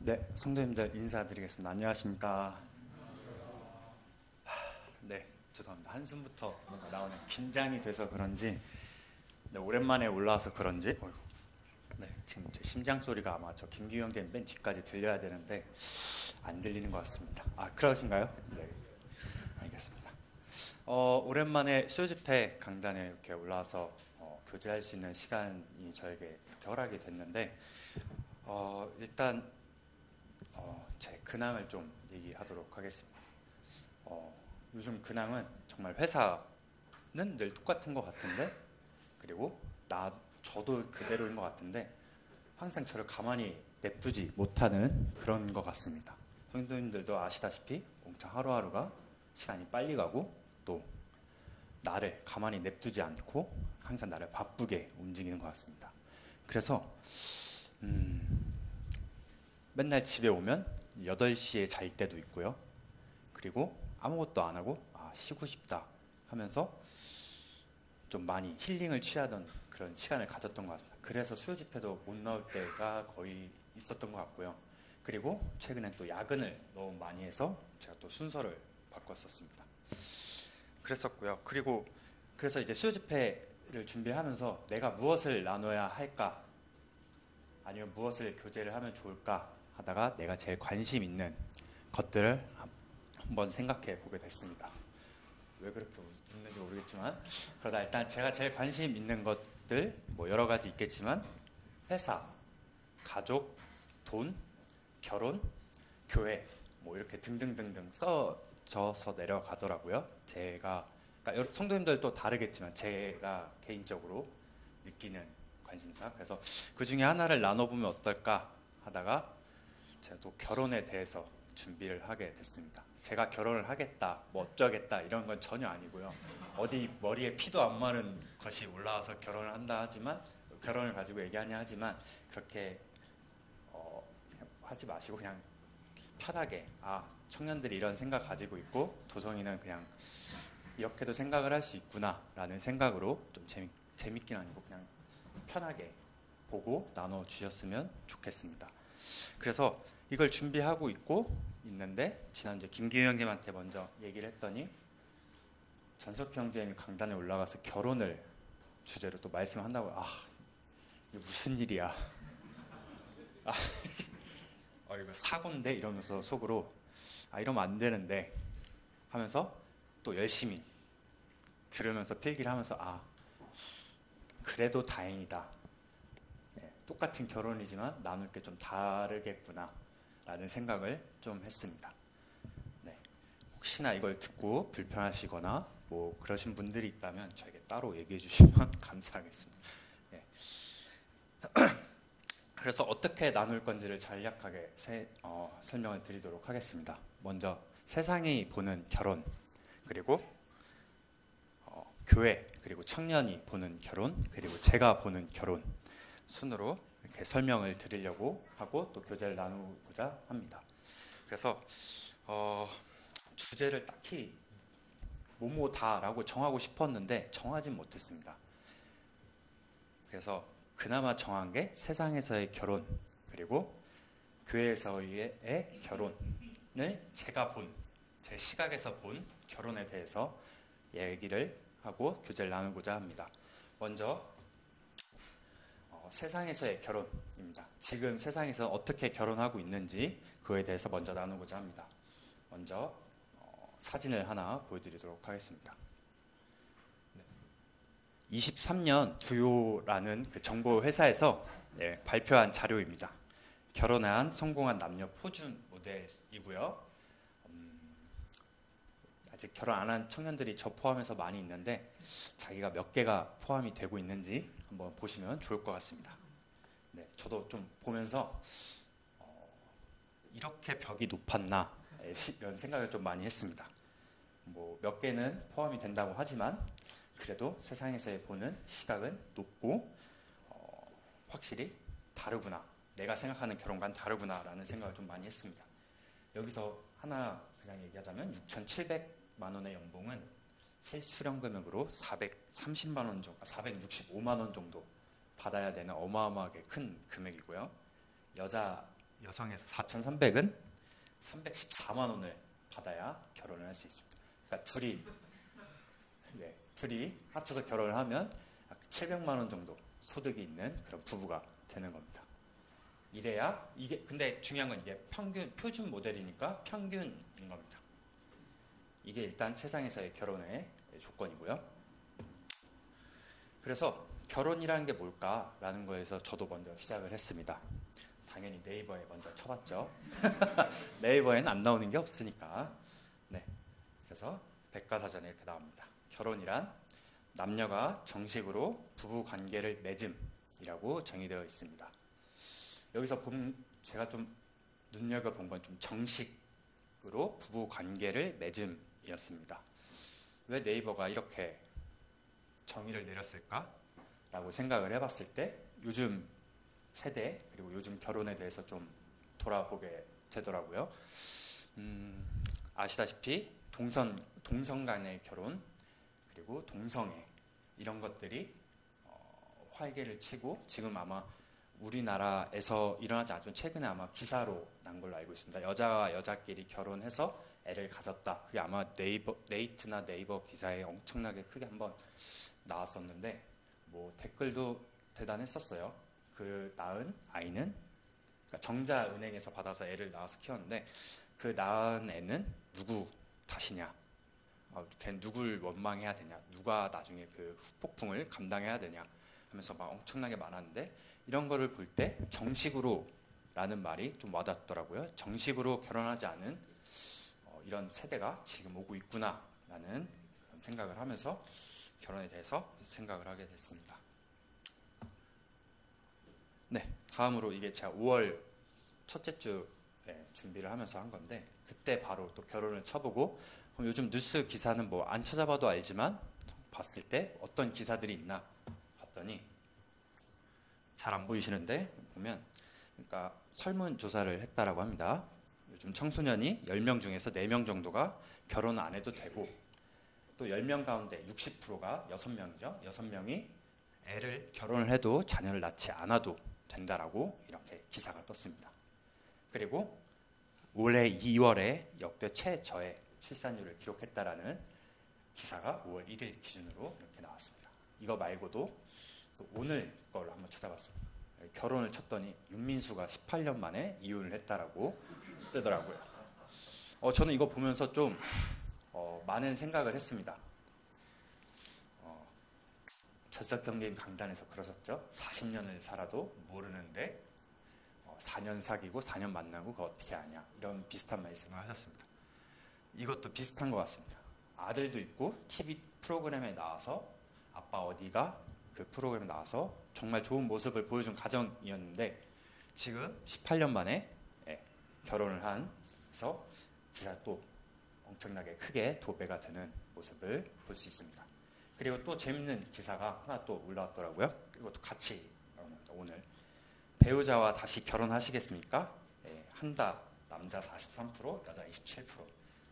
네, 성도님들 인사드리겠습니다. 안녕하십니까? 네, 죄송합니다. 한숨부터 뭔가 나오는 긴장이 돼서 그런지, 네, 오랜만에 올라와서 그런지, 네, 지금 제 심장 소리가 아마 저 김규 형제님 맨 뒤까지 들려야 되는데 안 들리는 것 같습니다. 아, 그러신가요? 네, 알겠습니다. 오랜만에 수요집회 강단에 이렇게 올라와서 교제할 수 있는 시간이 저에게 허락이 됐는데, 일단 제 근황을 좀 얘기하도록 하겠습니다. 요즘 근황은 정말 회사는 늘 똑같은 것 같은데, 그리고 저도 그대로인 것 같은데 항상 저를 가만히 냅두지 못하는 그런 것 같습니다. 성도님들도 아시다시피 엄청 하루하루가 시간이 빨리 가고 또 나를 가만히 냅두지 않고 항상 나를 바쁘게 움직이는 것 같습니다. 그래서 맨날 집에 오면 8시에 잘 때도 있고요. 그리고 아무것도 안 하고 쉬고 싶다 하면서 좀 많이 힐링을 취하던 그런 시간을 가졌던 것 같습니다. 그래서 수요 집회도 못 나올 때가 거의 있었던 것 같고요. 그리고 최근에 또 야근을 너무 많이 해서 제가 또 순서를 바꿨었습니다. 그랬었고요. 그래서 이제 수요 집회를 준비하면서 내가 무엇을 나눠야 할까, 아니면 무엇을 교제를 하면 좋을까 하다가 내가 제일 관심 있는 것들을 한번 생각해 보게 됐습니다. 왜 그렇게 웃는지 모르겠지만, 그러다 일단 제가 제일 관심 있는 것들 뭐 여러 가지 있겠지만, 회사, 가족, 돈, 결혼, 교회 뭐 이렇게 등등등등 써져서 내려가더라고요. 그러니까 성도님들도 다르겠지만 제가 개인적으로 느끼는 관심사. 그래서 그 중에 하나를 나눠보면 어떨까 하다가 제가 또 결혼에 대해서 준비를 하게 됐습니다. 제가 결혼을 하겠다, 뭐 어쩌겠다 이런 건 전혀 아니고요. 어디 머리에 피도 안 마른 것이 올라와서 결혼을 한다 하지만, 결혼을 가지고 얘기하냐 하지만, 그렇게 그냥 하지 마시고 그냥 편하게, 청년들이 이런 생각 가지고 있고 도성이는 그냥 이렇게도 생각을 할 수 있구나 라는 생각으로 좀 재밌긴 아니고 그냥 편하게 보고 나눠주셨으면 좋겠습니다. 그래서 이걸 준비하고 있는데, 지난주에 김기우 형님한테 먼저 얘기를 했더니 전석희 형제님이 강단에 올라가서 결혼을 주제로 또 말씀한다고. 이게 무슨 일이야. 이거 사고인데 이러면서 속으로 이러면 안 되는데 하면서 또 열심히 들으면서 필기를 하면서 그래도 다행이다. 네, 똑같은 결혼이지만 나눌 게 좀 다르겠구나 라는 생각을 좀 했습니다. 네, 혹시나 이걸 듣고 불편하시거나 뭐 그러신 분들이 있다면 저에게 따로 얘기해 주시면 감사하겠습니다. 네. 그래서 어떻게 나눌 건지를 간략하게 설명을 드리도록 하겠습니다. 먼저 세상이 보는 결혼, 그리고 교회, 그리고 청년이 보는 결혼, 그리고 제가 보는 결혼 순으로 이렇게 설명을 드리려고 하고 또 교제를 나누고자 합니다. 그래서 주제를 딱히 뭐뭐다라고 정하고 싶었는데 정하진 못했습니다. 그래서 그나마 정한 게 세상에서의 결혼, 그리고 교회에서의 결혼을 제 시각에서 본 결혼에 대해서 얘기를 하고 교제를 나누고자 합니다. 먼저 세상에서의 결혼입니다. 지금 세상에서 어떻게 결혼하고 있는지 그거에 대해서 먼저 나누고자 합니다. 먼저 사진을 하나 보여드리도록 하겠습니다. 23년 두요라는 그 정보 회사에서 발표한 자료입니다. 결혼한 성공한 남녀 표준 모델이고요. 아직 결혼 안 한 청년들이 저 포함해서 많이 있는데 자기가 몇 개가 포함이 되고 있는지 한번 보시면 좋을 것 같습니다. 네, 저도 좀 보면서 이렇게 벽이 높았나 이런 생각을 좀 많이 했습니다. 뭐 몇 개는 포함이 된다고 하지만 그래도 세상에서 보는 시각은 높고 확실히 다르구나, 내가 생각하는 결혼과는 다르구나 라는 생각을 좀 많이 했습니다. 여기서 하나 그냥 얘기하자면 6,700만 원의 연봉은 실수령 금액으로 430만 원 정도, 465만 원 정도 받아야 되는 어마어마하게 큰 금액이고요. 여자 여성에서 4,300은 314만 원을 받아야 결혼을 할 수 있습니다. 그러니까 둘이 합쳐서 결혼을 하면 700만 원 정도 소득이 있는 그런 부부가 되는 겁니다. 이래야 이게 근데 중요한 건 이게 표준 모델이니까 평균인 겁니다. 이게 일단 세상에서의 결혼의 조건이고요. 그래서 결혼이라는 게 뭘까라는 거에서 저도 먼저 시작을 했습니다. 당연히 네이버에 먼저 쳐봤죠. 네이버에는 안 나오는 게 없으니까. 네. 그래서 백과사전에 이렇게 나옵니다. 결혼이란 남녀가 정식으로 부부 관계를 맺음이라고 정의되어 있습니다. 여기서 제가 좀 눈여겨본 건 좀 정식으로 부부 관계를 맺음이었습니다. 왜 네이버가 이렇게 정의를 내렸을까? 라고 생각을 해봤을 때 요즘 세대 그리고 요즘 결혼에 대해서 좀 돌아보게 되더라고요. 아시다시피 동성 간의 결혼 그리고 동성애 이런 것들이 활개를 치고 지금 아마 우리나라에서 일어나지 않지만 최근에 아마 기사로 난 걸로 알고 있습니다. 여자와 여자끼리 결혼해서 애를 가졌다. 그게 아마 네이트나 네이버 기사에 엄청나게 크게 한번 나왔었는데 뭐 댓글도 대단했었어요. 그 낳은 아이는 그러니까 정자은행에서 받아서 애를 낳아서 키웠는데 그 낳은 애는 누구 탓이냐? 걔 누굴 원망해야 되냐? 누가 나중에 그 후폭풍을 감당해야 되냐? 하면서 막 엄청나게 많았는데 이런 거를 볼 때 정식으로 라는 말이 좀 와닿더라고요. 정식으로 결혼하지 않은 이런 세대가 지금 오고 있구나 라는 생각을 하면서 결혼에 대해서 생각을 하게 됐습니다. 네, 다음으로 이게 제가 5월 첫째 주에 준비를 하면서 한 건데 그때 바로 또 결혼을 쳐보고 그럼 요즘 뉴스 기사는 뭐 안 찾아봐도 알지만 봤을 때 어떤 기사들이 있나 봤더니 잘 안 보이시는데 보면 그러니까 설문조사를 했다라고 합니다. 요즘 청소년이 10명 중에서 4명 정도가 결혼 안 해도 되고 또 10명 가운데 60%가 6명이죠. 6명이 결혼을 해도 자녀를 낳지 않아도 된다라고 이렇게 기사가 떴습니다. 그리고 올해 2월에 역대 최저의 출산율을 기록했다라는 기사가 5월 1일 기준으로 이렇게 나왔습니다. 이거 말고도 또 오늘 걸 한번 찾아봤습니다. 결혼을 쳤더니 윤민수가 18년 만에 이혼을 했다라고 뜨더라고요. 저는 이거 보면서 좀 많은 생각을 했습니다. 철석경제인 강단에서 그러셨죠. 40년을 살아도 모르는데 4년 사귀고 4년 만나고 그거 어떻게 아냐. 이런 비슷한 말씀을 하셨습니다. 이것도 비슷한 것 같습니다. 아들도 있고 TV 프로그램에 나와서 아빠 어디가 그 프로그램에 나와서 정말 좋은 모습을 보여준 가정이었는데 지금 18년 만에 결혼을 해서 기사 또 엄청나게 크게 도배가 되는 모습을 볼 수 있습니다. 그리고 또 재밌는 기사가 하나 또 올라왔더라고요. 이것도 같이 오늘 배우자와 다시 결혼하시겠습니까? 한다. 남자 43%, 여자 27%.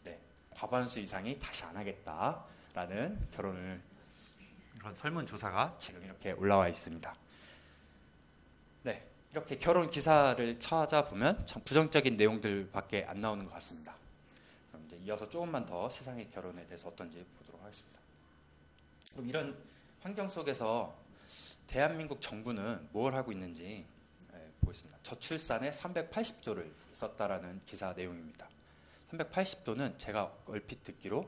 네, 과반수 이상이 다시 안 하겠다라는 그런 설문조사가 지금 이렇게 올라와 있습니다. 네, 이렇게 결혼 기사를 찾아보면 참 부정적인 내용들밖에 안 나오는 것 같습니다. 그럼 이제 이어서 조금만 더 세상의 결혼에 대해서 어떤지 보도록 하겠습니다. 그럼 이런 환경 속에서 대한민국 정부는 뭘 하고 있는지 보겠습니다. 저출산에 380조를 썼다라는 기사 내용입니다. 380조는 제가 얼핏 듣기로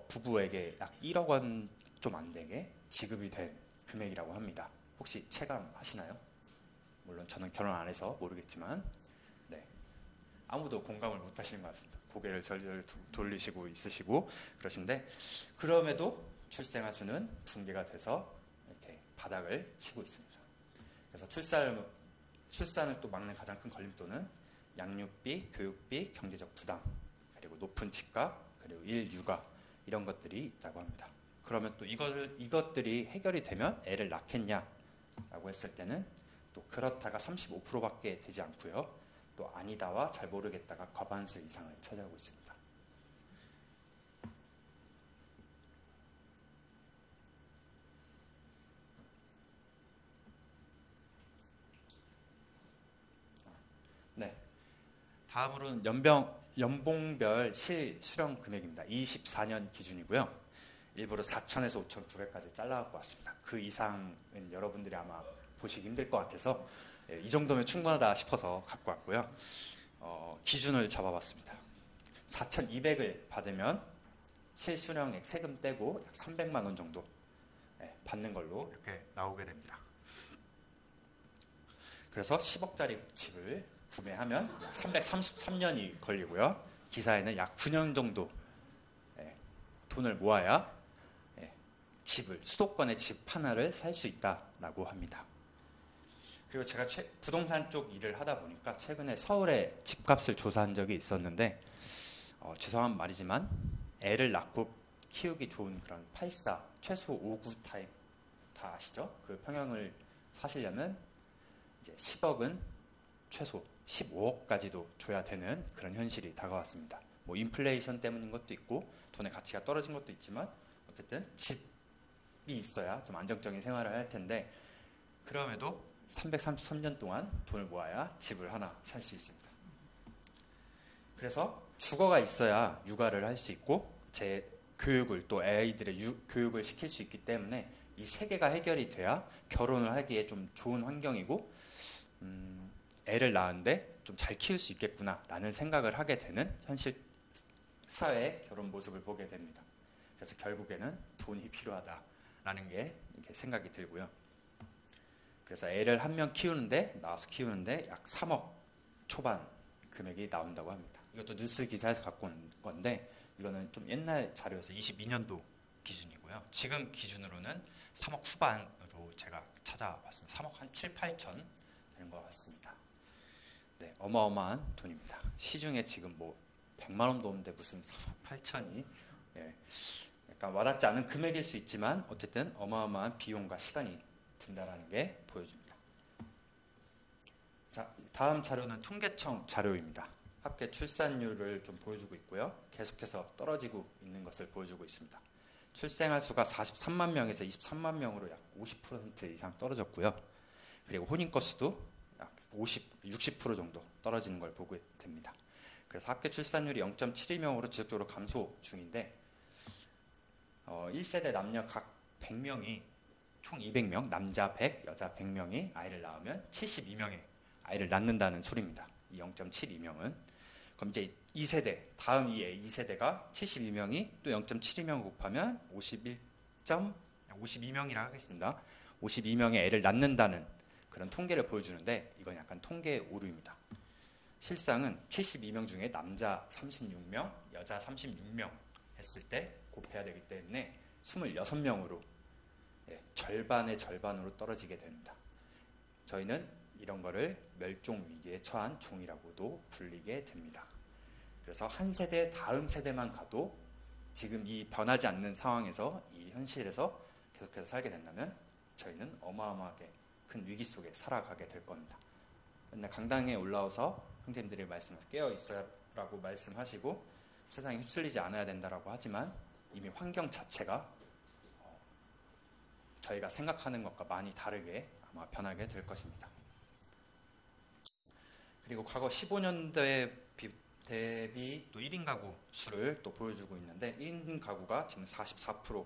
부부에게 약 1억 원 좀 안 되게 지급이 된 금액이라고 합니다. 혹시 체감하시나요? 물론 저는 결혼 안 해서 모르겠지만 네, 아무도 공감을 못 하시는 것 같습니다. 고개를 절절 돌리시고 있으시고 그러신데 그럼에도 출생아 수는 붕괴가 돼서 이렇게 바닥을 치고 있습니다. 그래서 출산을 또 막는 가장 큰 걸림돌은 양육비, 교육비, 경제적 부담, 그리고 높은 집값, 그리고 일육아 이런 것들이 있다고 합니다. 그러면 또 이것들이 해결이 되면 애를 낳겠냐라고 했을 때는 또 그렇다가 35%밖에 되지 않고요. 또 아니다와 잘 모르겠다가 과반수 이상을 차지하고 있습니다. 네. 다음으로는 연봉별 실수령 금액입니다. 24년 기준이고요. 일부러 4천에서 5천 두 개까지 잘라갖고 왔습니다. 그 이상은 여러분들이 아마 보시기 힘들 것 같아서 이 정도면 충분하다 싶어서 갖고 왔고요. 기준을 잡아봤습니다. 4,200을 받으면 실수령액 세금 떼고 약 300만 원 정도 받는 걸로 이렇게 나오게 됩니다. 그래서 10억짜리 집을 구매하면 약 333년이 걸리고요. 기사에는 약 9년 정도 돈을 모아야 수도권의 집 하나를 살 수 있다라고 합니다. 그리고 제가 부동산 쪽 일을 하다 보니까 최근에 서울의 집값을 조사한 적이 있었는데 죄송한 말이지만 애를 낳고 키우기 좋은 그런 84 최소 5구 타입 다 아시죠? 그 평형을 사시려면 이제 10억은 최소 15억까지도 줘야 되는 그런 현실이 다가왔습니다. 뭐 인플레이션 때문인 것도 있고 돈의 가치가 떨어진 것도 있지만 어쨌든 집이 있어야 좀 안정적인 생활을 할 텐데 그럼에도 333년 동안 돈을 모아야 집을 하나 살 수 있습니다. 그래서 주거가 있어야 육아를 할 수 있고 제 교육을 또 아이들의 교육을 시킬 수 있기 때문에 이 세 개가 해결이 돼야 결혼을 하기에 좀 좋은 환경이고 애를 낳았는데 좀 잘 키울 수 있겠구나라는 생각을 하게 되는 현실 사회의 결혼 모습을 보게 됩니다. 그래서 결국에는 돈이 필요하다라는 게 이렇게 생각이 들고요. 그래서 애를 한 명 낳아서 키우는데 약 3억 초반 금액이 나온다고 합니다. 이것도 뉴스 기사에서 갖고 온 건데 이거는 좀 옛날 자료여서 22년도 기준이고요. 지금 기준으로는 3억 후반으로 제가 찾아봤습니다. 3억 한 7, 8천 되는 것 같습니다. 네, 어마어마한 돈입니다. 시중에 지금 뭐 100만 원도 없는데 무슨 3억 8천이 약간 와닿지 않은 금액일 수 있지만 어쨌든 어마어마한 비용과 시간이 든다라는 게 보여집니다. 자, 다음 자료는 통계청 자료입니다. 합계 출산율을 좀 보여주고 있고요. 계속해서 떨어지고 있는 것을 보여주고 있습니다. 출생아 수가 43만 명에서 23만 명으로 약 50% 이상 떨어졌고요. 그리고 혼인 건수도 약 60% 정도 떨어지는 걸 보게 됩니다. 그래서 합계 출산율이 0.72명으로 지속적으로 감소 중인데 1세대 남녀 각 100명이 총 200명, 남자 100, 여자 100명이 아이를 낳으면 72명의 아이를 낳는다는 소리입니다. 이 0.72명은. 그럼 이제 2세대, 다음 2세대가 72명이 또 0.72명 곱하면 52명이라 하겠습니다. 52명의 애를 낳는다는 그런 통계를 보여주는데 이건 약간 통계 오류입니다. 실상은 72명 중에 남자 36명, 여자 36명 했을 때 곱해야 되기 때문에 26명으로 절반의 절반으로 떨어지게 됩니다. 저희는 이런 거를 멸종 위기에 처한 종이라고도 불리게 됩니다. 그래서 한 세대 다음 세대만 가도 지금 이 변하지 않는 상황에서 이 현실에서 계속해서 살게 된다면 저희는 어마어마하게 큰 위기 속에 살아가게 될 겁니다. 맨날 강당에 올라와서 형제님들이 깨어 있어라고 말씀하시고 세상에 휩쓸리지 않아야 된다라고 하지만 이미 환경 자체가 저희가 생각하는 것과 많이 다르게 아마 변하게 될 것입니다. 그리고 과거 15년도에 대비 또 1인 가구 수를 또 보여주고 있는데 1인 가구가 지금 44%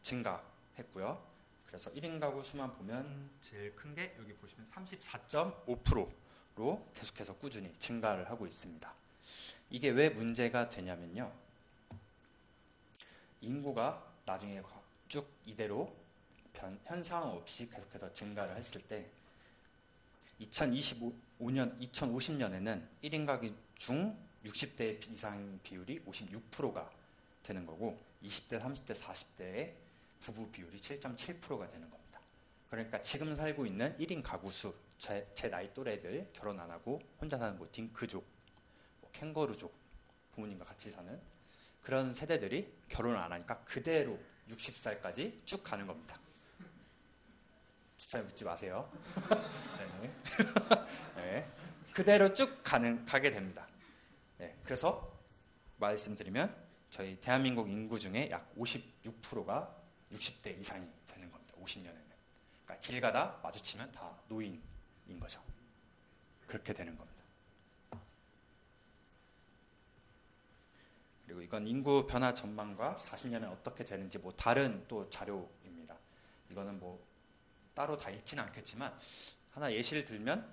증가했고요. 그래서 1인 가구 수만 보면 제일 큰 게 여기 보시면 34.5%로 계속해서 꾸준히 증가를 하고 있습니다. 이게 왜 문제가 되냐면요. 인구가 나중에 쭉 이대로 현상 없이 계속해서 증가를 했을 때 2050년에는 1인 가구 중 60대 이상 비율이 56%가 되는 거고 20대, 30대, 40대의 부부 비율이 7.7%가 되는 겁니다. 그러니까 지금 살고 있는 1인 가구 수, 제 나이 또래들 결혼 안 하고 혼자 사는 뭐 딩크족, 뭐 캥거루족, 부모님과 같이 사는 그런 세대들이 결혼을 안 하니까 그대로 60살까지 쭉 가는 겁니다. 추천해 묻지 마세요. 네. 그대로 쭉 가게 됩니다. 네. 그래서 말씀드리면 저희 대한민국 인구 중에 약 56%가 60대 이상이 되는 겁니다. 50년에는. 그러니까 길 가다 마주치면 다 노인인 거죠. 그렇게 되는 겁니다. 그리고 이건 인구 변화 전망과 40년에 어떻게 되는지 뭐 다른 또 자료입니다. 이거는 뭐 따로 다 읽지는 않겠지만 하나 예시를 들면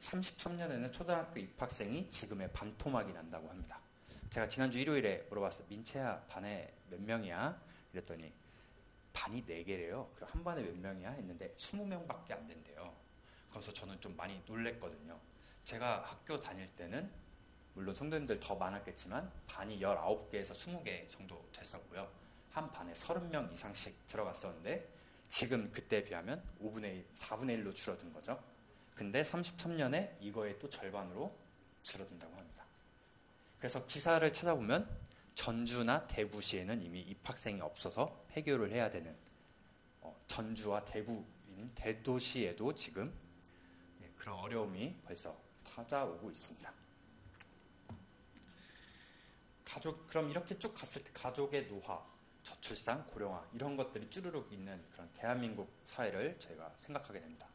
33년에는 초등학교 입학생이 지금의 반토막이 난다고 합니다. 제가 지난주 일요일에 물어봤어요. 민채야, 반에 몇 명이야? 이랬더니 반이 4개래요. 그럼 한 반에 몇 명이야? 했는데 20명밖에 안 된대요. 그래서 저는 좀 많이 놀랬거든요. 제가 학교 다닐 때는 물론 성도님들 더 많았겠지만 반이 19개에서 20개 정도 됐었고요. 한 반에 30명 이상씩 들어갔었는데 지금 그때에 비하면 5분의 1, 4분의 1로 줄어든 거죠. 근데 33년에 이거의 또 절반으로 줄어든다고 합니다. 그래서 기사를 찾아보면 전주나 대구시에는 이미 입학생이 없어서 폐교를 해야 되는 전주와 대구인 대도시에도 지금 그런 어려움이 벌써 찾아오고 있습니다. 그럼 이렇게 쭉 갔을 때 가족의 노화, 저출산, 고령화 이런 것들이 쭈루룩 있는 그런 대한민국 사회를 저희가 생각하게 됩니다.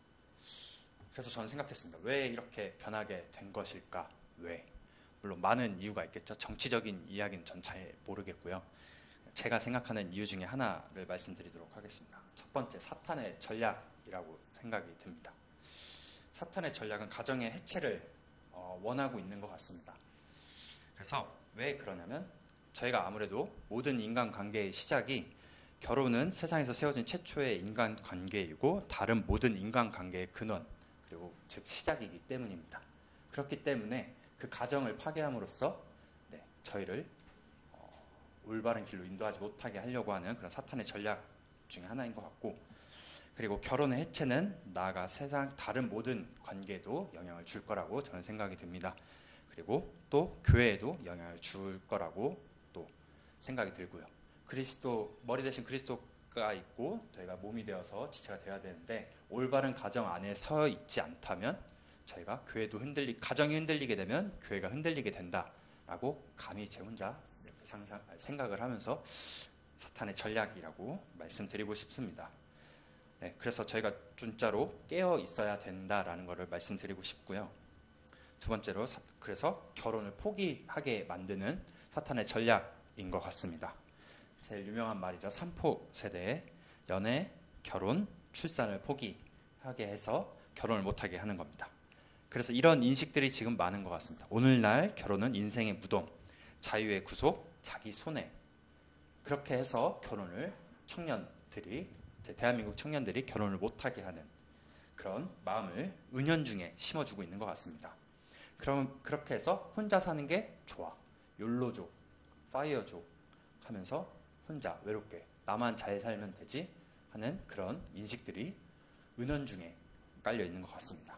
그래서 저는 생각했습니다. 왜 이렇게 변하게 된 것일까? 왜? 물론 많은 이유가 있겠죠. 정치적인 이야기는 전 잘 모르겠고요. 제가 생각하는 이유 중에 하나를 말씀드리도록 하겠습니다. 첫 번째, 사탄의 전략이라고 생각이 듭니다. 사탄의 전략은 가정의 해체를 원하고 있는 것 같습니다. 그래서 왜 그러냐면 저희가 아무래도 모든 인간관계의 시작이 결혼은 세상에서 세워진 최초의 인간관계이고 다른 모든 인간관계의 근원 그리고 즉 시작이기 때문입니다. 그렇기 때문에 그 가정을 파괴함으로써 저희를 올바른 길로 인도하지 못하게 하려고 하는 그런 사탄의 전략 중에 하나인 것 같고, 그리고 결혼의 해체는 나아가 세상 다른 모든 관계에도 영향을 줄 거라고 저는 생각이 듭니다. 그리고 또 교회에도 영향을 줄 거라고 또 생각이 들고요. 그리스도 머리 대신 그리스도가 있고 저희가 몸이 되어서 지체가 되어야 되는데 올바른 가정 안에 서 있지 않다면 저희가 교회도 가정이 흔들리게 되면 교회가 흔들리게 된다라고 감히 제 혼자 생각을 하면서 사탄의 전략이라고 말씀드리고 싶습니다. 그래서 저희가 진짜로 깨어 있어야 된다라는 것을 말씀드리고 싶고요. 두 번째로 그래서 결혼을 포기하게 만드는 사탄의 전략인 것 같습니다. 제일 유명한 말이죠. 3포 세대의 연애, 결혼, 출산을 포기하게 해서 결혼을 못하게 하는 겁니다. 그래서 이런 인식들이 지금 많은 것 같습니다. 오늘날 결혼은 인생의 무덤, 자유의 구속, 자기 손해. 그렇게 해서 결혼을 대한민국 청년들이 결혼을 못하게 하는 그런 마음을 은연중에 심어주고 있는 것 같습니다. 그럼 그렇게 해서 혼자 사는 게 좋아, 욜로족, 파이어족 하면서 혼자 외롭게 나만 잘 살면 되지 하는 그런 인식들이 은연중에 깔려 있는 것 같습니다.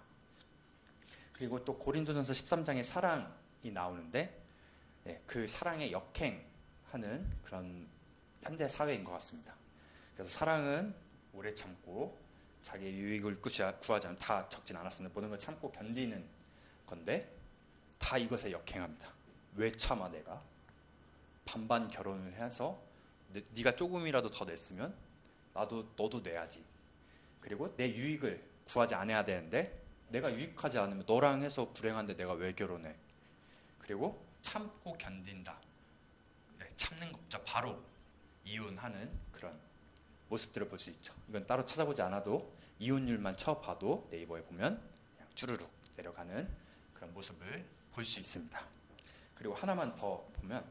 그리고 또 고린도전서 13장에 사랑이 나오는데 그 사랑에 역행하는 그런 현대 사회인 것 같습니다. 그래서 사랑은 오래 참고 자기의 유익을 구하자면 다 적진 않았습니다. 모든 걸 참고 견디는 건데 다 이것에 역행합니다. 왜 참아 내가? 반반 결혼을 해서 네가 조금이라도 더 냈으면 너도 내야지. 그리고 내 유익을 구하지 않아야 되는데 내가 유익하지 않으면 너랑 해서 불행한데 내가 왜 결혼해? 그리고 참고 견딘다. 참는 것자 바로 이혼하는 그런 모습들을 볼 수 있죠. 이건 따로 찾아보지 않아도 이혼율만 쳐봐도 네이버에 보면 그냥 쭈르륵 내려가는 그런 모습을 볼 수 있습니다. 그리고 하나만 더 보면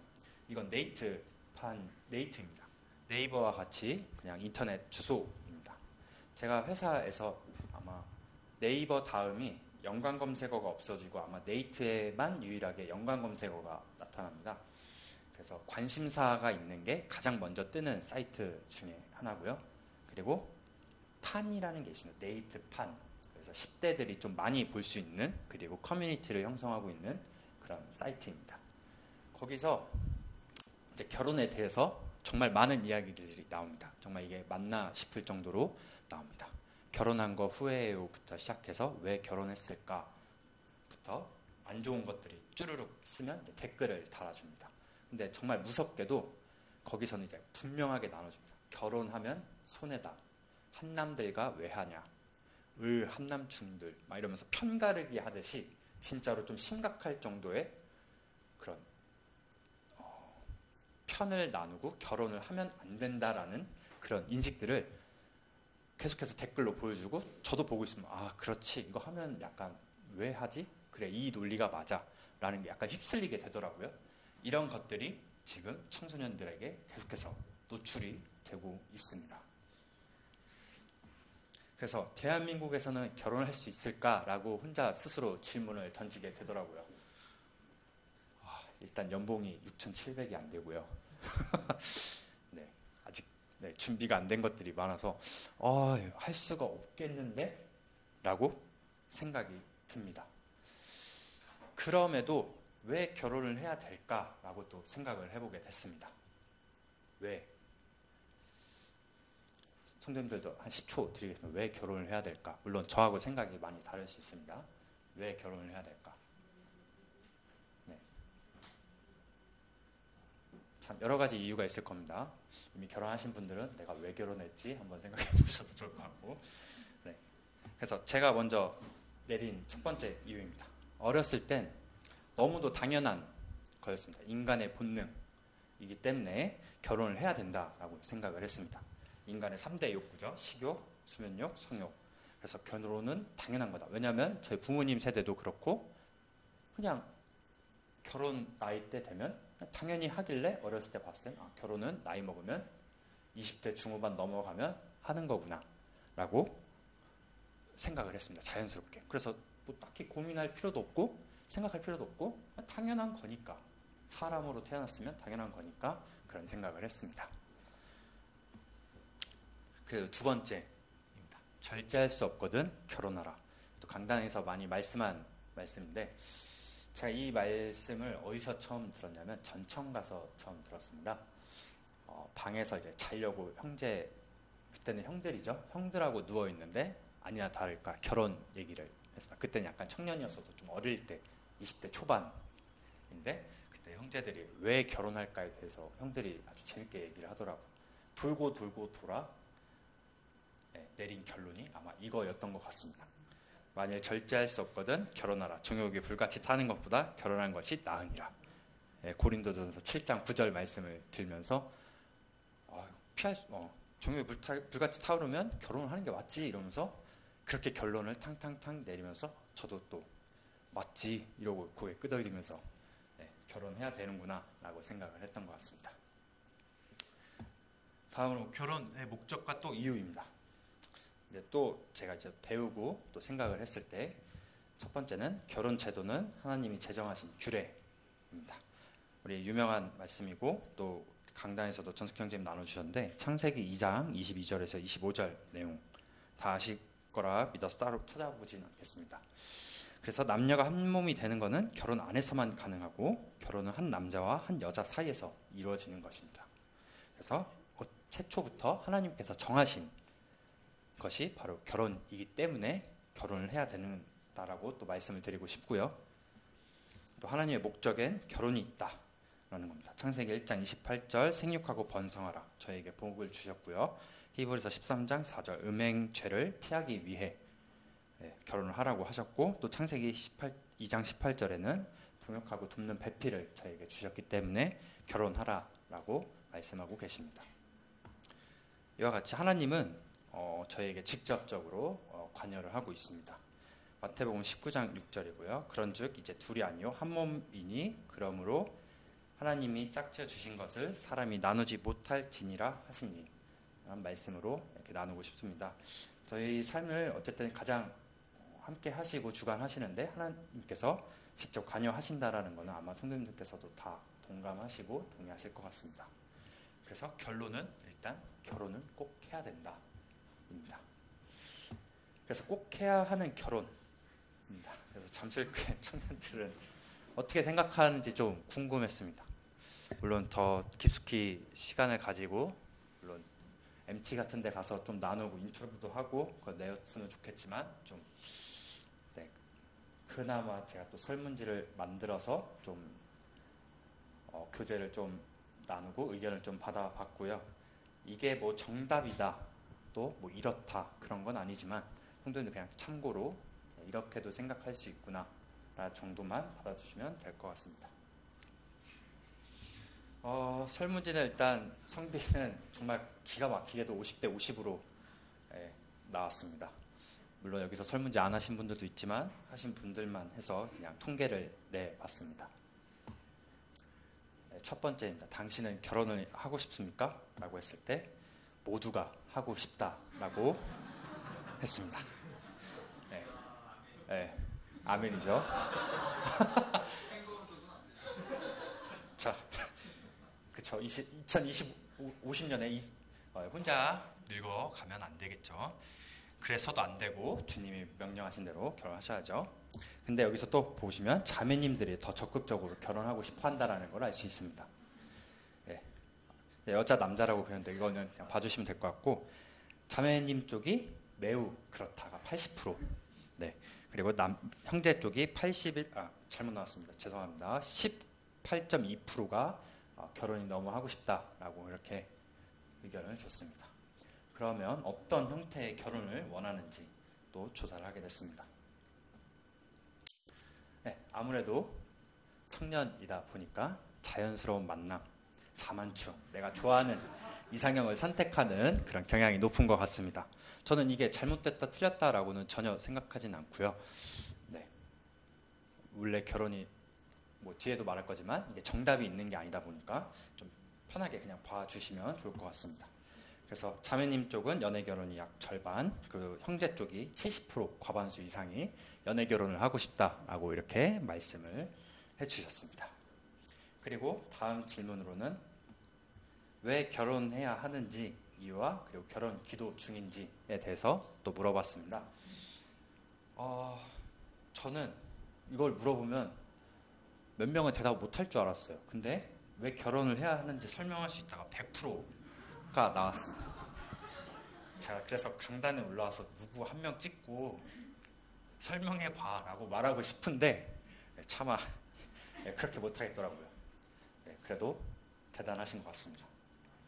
이건 네이트입니다. 네이버와 같이 그냥 인터넷 주소입니다. 제가 회사에서 아마 네이버 다음이 연관 검색어가 없어지고 아마 네이트에만 유일하게 연관 검색어가 나타납니다. 그래서 관심사가 있는 게 가장 먼저 뜨는 사이트 중에 하나고요. 그리고 판이라는 게 있습니다. 네이트 판. 그래서 10대들이 좀 많이 볼 수 있는 그리고 커뮤니티를 형성하고 있는 그런 사이트입니다. 거기서 이제 결혼에 대해서 정말 많은 이야기들이 나옵니다. 정말 이게 맞나 싶을 정도로 나옵니다. 결혼한 거 후회해요부터 시작해서 왜 결혼했을까부터 안 좋은 것들이 쭈르륵 쓰면 댓글을 달아줍니다. 근데 정말 무섭게도 거기서는 이제 분명하게 나눠줍니다. 결혼하면 손해다. 한남들과 왜 하냐. 한남충들 막 이러면서 편가르기 하듯이 진짜로 좀 심각할 정도의 그런 편을 나누고 결혼을 하면 안 된다라는 그런 인식들을 계속해서 댓글로 보여주고, 저도 보고 있으면 아 그렇지, 이거 하면 약간 왜 하지? 그래, 이 논리가 맞아 라는 게 약간 휩쓸리게 되더라고요. 이런 것들이 지금 청소년들에게 계속해서 노출이 되고 있습니다. 그래서 대한민국에서는 결혼을 할 수 있을까라고 혼자 스스로 질문을 던지게 되더라고요. 일단 연봉이 6,700이 안 되고요. 네, 아직 준비가 안 된 것들이 많아서 할 수가 없겠는데? 라고 생각이 듭니다. 그럼에도 왜 결혼을 해야 될까라고 또 생각을 해보게 됐습니다. 왜? 성도님들도 한 10초 드리겠습니다. 왜 결혼을 해야 될까? 물론 저하고 생각이 많이 다를 수 있습니다. 왜 결혼을 해야 될까? 네. 참 여러 가지 이유가 있을 겁니다. 이미 결혼하신 분들은 내가 왜 결혼했지? 한번 생각해 보셔도 좋을 것 같고. 네. 그래서 제가 먼저 내린 첫 번째 이유입니다. 어렸을 땐 너무도 당연한 거였습니다. 인간의 본능이기 때문에 결혼을 해야 된다라고 생각을 했습니다. 인간의 3대 욕구죠. 식욕, 수면욕, 성욕. 그래서 결혼은 당연한 거다. 왜냐하면 저희 부모님 세대도 그렇고 그냥 결혼 나이때 되면 당연히 하길래 어렸을 때 봤을 땐 결혼은 나이 먹으면 20대 중후반 넘어가면 하는 거구나 라고 생각을 했습니다. 자연스럽게. 그래서 뭐 딱히 고민할 필요도 없고 생각할 필요도 없고 당연한 거니까, 사람으로 태어났으면 당연한 거니까 그런 생각을 했습니다. 그 두 번째입니다. 절제할 수 없거든 결혼하라. 또 강단에서 많이 말씀한 말씀인데, 제가 이 말씀을 어디서 처음 들었냐면 전청 가서 처음 들었습니다. 방에서 이제 자려고 그때는 형들이죠. 형들하고 누워 있는데 아니나 다를까 결혼 얘기를 했습니다. 그때는 약간 청년이었어도 좀 어릴 때 20대 초반인데, 그때 형제들이 왜 결혼할까에 대해서 형들이 아주 재밌게 얘기를 하더라고요. 돌고 돌고 돌아 내린 결론이 아마 이거였던 것 같습니다. 만일 절제할 수 없거든 결혼하라. 정욕이 불같이 타는 것보다 결혼한 것이 나으니라. 고린도전서 7장 9절 말씀을 들면서 정욕이 불같이 타오르면 결혼을 하는 게 맞지 이러면서 그렇게 결론을 탕탕탕 내리면서 저도 또 맞지 이러고 고개 끄덕이면서 결혼해야 되는구나 라고 생각을 했던 것 같습니다. 다음으로 결혼의 목적과 또 이유입니다. 근데 또 제가 이제 배우고 또 생각을 했을 때 첫 번째는 결혼 제도는 하나님이 제정하신 규례입니다. 우리 유명한 말씀이고 또 강단에서도 전숙 형제님 나눠주셨는데 창세기 2장 22절에서 25절 내용 다 아실 거라 믿어서 따로 찾아보진 않겠습니다. 그래서 남녀가 한 몸이 되는 것은 결혼 안에서만 가능하고 결혼은 한 남자와 한 여자 사이에서 이루어지는 것입니다. 그래서 최초부터 하나님께서 정하신 것이 바로 결혼이기 때문에 결혼을 해야 된다라고 또 말씀을 드리고 싶고요. 또 하나님의 목적엔 결혼이 있다라는 겁니다. 창세기 1장 28절 생육하고 번성하라 저에게 복을 주셨고요. 히브리서 13장 4절 음행죄를 피하기 위해 결혼을 하라고 하셨고, 또 창세기 2장 18절에는 동역하고 돕는 배필을 저에게 주셨기 때문에 결혼하라라고 말씀하고 계십니다. 이와 같이 하나님은 저에게 직접적으로 관여를 하고 있습니다. 마태복음 19장 6절이고요. 그런즉 이제 둘이 아니요 한 몸이니 그러므로 하나님이 짝지어 주신 것을 사람이 나누지 못할지니라 하시니 라는 말씀으로 이렇게 나누고 싶습니다. 저희 삶을 어쨌든 가장 함께 하시고 주관하시는데 하나님께서 직접 관여하신다라는 것은 아마 성도님들께서도 다 동감하시고 동의하실 것 같습니다. 그래서 결론은 일단 결혼은 꼭 해야 된다입니다. 그래서 꼭 해야 하는 결혼입니다. 그래서 잠실교회 청년들은 어떻게 생각하는지 좀 궁금했습니다. 물론 더 깊숙이 시간을 가지고 물론 MT 같은 데 가서 좀 나누고 인터뷰도 하고 그걸 내었으면 좋겠지만 좀 그나마 제가 또 설문지를 만들어서 좀 교재를 좀 나누고 의견을 좀 받아봤고요. 이게 뭐 정답이다 또 뭐 이렇다 그런 건 아니지만 성도님들 그냥 참고로 이렇게도 생각할 수 있구나 정도만 받아주시면 될 것 같습니다. 설문지는 일단 성비는 정말 기가 막히게도 50대 50으로 나왔습니다. 물론 여기서 설문지 안 하신 분들도 있지만 하신 분들만 해서 그냥 통계를 내봤습니다. 첫 번째입니다. 당신은 결혼을 하고 싶습니까? 라고 했을 때 모두가 하고 싶다라고 했습니다. 아멘이죠. 자, 그쵸. 2050년에 혼자 늙어가면 안 되겠죠. 그래서도 안 되고 주님이 명령하신 대로 결혼하셔야죠. 근데 여기서 또 보시면 자매님들이 더 적극적으로 결혼하고 싶어 한다는 걸 알 수 있습니다. 여자 남자라고 그랬는데 이거는 그냥 봐주시면 될 것 같고, 자매님 쪽이 매우 그렇다가 80%, 그리고 형제 쪽이 81, 잘못 나왔습니다. 죄송합니다. 18.2%가 결혼이 너무 하고 싶다라고 이렇게 의견을 줬습니다. 그러면 어떤 형태의 결혼을 원하는지 또 조사를 하게 됐습니다. 아무래도 청년이다 보니까 자연스러운 만남, 자만추, 내가 좋아하는 이상형을 선택하는 그런 경향이 높은 것 같습니다. 저는 이게 잘못됐다 틀렸다라고는 전혀 생각하진 않고요. 원래 결혼이 뒤에도 말할 거지만 이게 정답이 있는 게 아니다 보니까 좀 편하게 그냥 봐주시면 좋을 것 같습니다. 그래서 자매님 쪽은 연애 결혼이 약 절반, 그리고 형제 쪽이 70% 과반수 이상이 연애 결혼을 하고 싶다라고 이렇게 말씀을 해주셨습니다. 그리고 다음 질문으로는 왜 결혼해야 하는지 이유와 그리고 결혼 기도 중인지에 대해서 또 물어봤습니다. 저는 이걸 물어보면 몇 명은 대답 못할 줄 알았어요. 근데 왜 결혼을 해야 하는지 설명할 수 있다가 100%가 나왔습니다. 제가 그래서 강단에 올라와서 누구 한 명 찍고 설명해봐 라고 말하고 싶은데 차마 그렇게 못하겠더라고요. 그래도 대단하신 것 같습니다.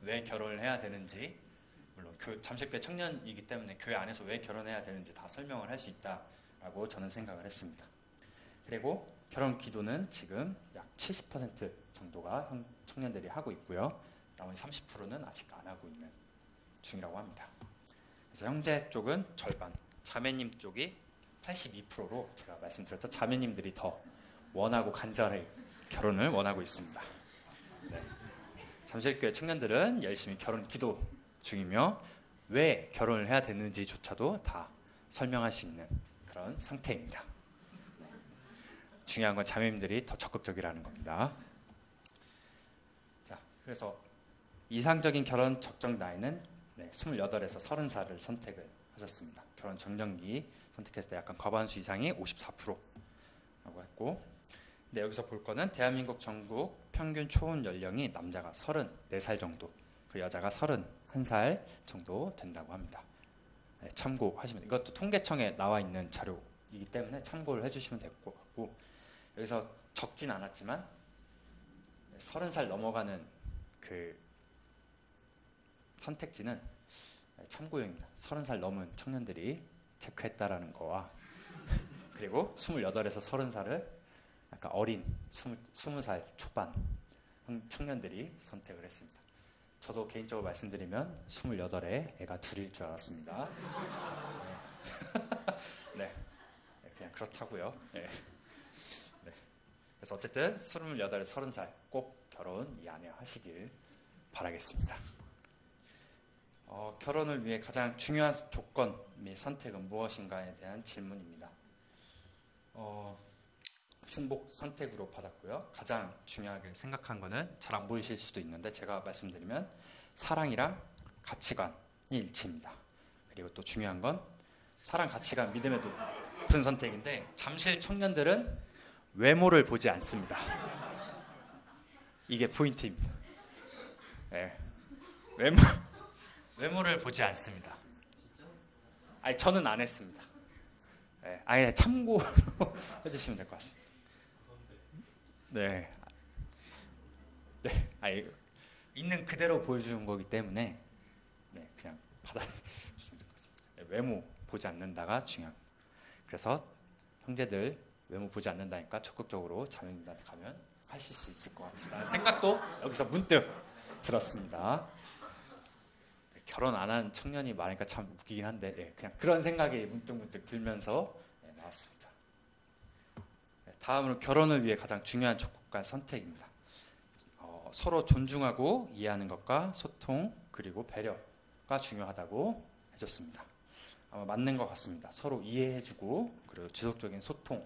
왜 결혼을 해야 되는지, 물론 잠실교회 청년이기 때문에 교회 안에서 왜 결혼해야 되는지 다 설명을 할 수 있다라고 저는 생각을 했습니다. 그리고 결혼 기도는 지금 약 70% 정도가 청년들이 하고 있고요. 나머지 30%는 아직 안 하고 있는 중이라고 합니다. 그래서 형제 쪽은 절반, 자매님 쪽이 82%로 제가 말씀드렸죠. 자매님들이 더 원하고 간절히 결혼을 원하고 있습니다. 잠실교회 청년들은 열심히 결혼 기도 중이며 왜 결혼을 해야 되는지조차도 다 설명할 수 있는 그런 상태입니다. 중요한 건 자매님들이 더 적극적이라는 겁니다. 자, 그래서 이상적인 결혼 적정 나이는 28에서 30살을 선택을 하셨습니다. 결혼 정년기 선택했을 때 약간 과반수 이상이 54%라고 했고, 근데 여기서 볼 거는 대한민국 전국 평균 초혼 연령이 남자가 34살 정도, 그리고 여자가 31살 정도 된다고 합니다. 참고하시면, 이것도 통계청에 나와 있는 자료이기 때문에 참고를 해주시면 될 것 같고, 여기서 적진 않았지만 30살 넘어가는 그 선택지는 참고용입니다. 30살 넘은 청년들이 체크했다라는 거와, 그리고 28에서 30살을 약간 어린 20살 초반 청년들이 선택을 했습니다. 저도 개인적으로 말씀드리면 28에 애가 둘일 줄 알았습니다. 그냥 그렇다고요. 그래서 어쨌든 28에서 30살 꼭 결혼 이 안에 하시길 바라겠습니다. 결혼을 위해 가장 중요한 조건 및 선택은 무엇인가에 대한 질문입니다. 순복 선택으로 받았고요. 가장 중요하게 생각한 거는 잘 안 보이실 수도 있는데 제가 말씀드리면 사랑이랑 가치관이 일치입니다. 그리고 또 중요한 건 사랑, 가치관, 믿음에도 높은 선택인데, 잠실 청년들은 외모를 보지 않습니다. 이게 포인트입니다. 외모를 보지 않습니다. 아니, 저는 안 했습니다. 아예 참고로 해주시면 될 것 같습니다. 아니, 있는 그대로 보여주는 거기 때문에 그냥 받아주시면 될 것 같습니다. 외모 보지 않는다가 중요합니다. 그래서 형제들 외모 보지 않는다니까 적극적으로 자매님들한테 가면 하실 수 있을 것 같다는 생각도 여기서 문득 들었습니다. 결혼 안 한 청년이 많으니까 참 웃기긴 한데 그냥 그런 생각이 문득 들면서 나왔습니다. 다음으로 결혼을 위해 가장 중요한 조건과 선택입니다. 서로 존중하고 이해하는 것과 소통 그리고 배려가 중요하다고 해줬습니다. 아마 맞는 것 같습니다. 서로 이해해주고 그리고 지속적인 소통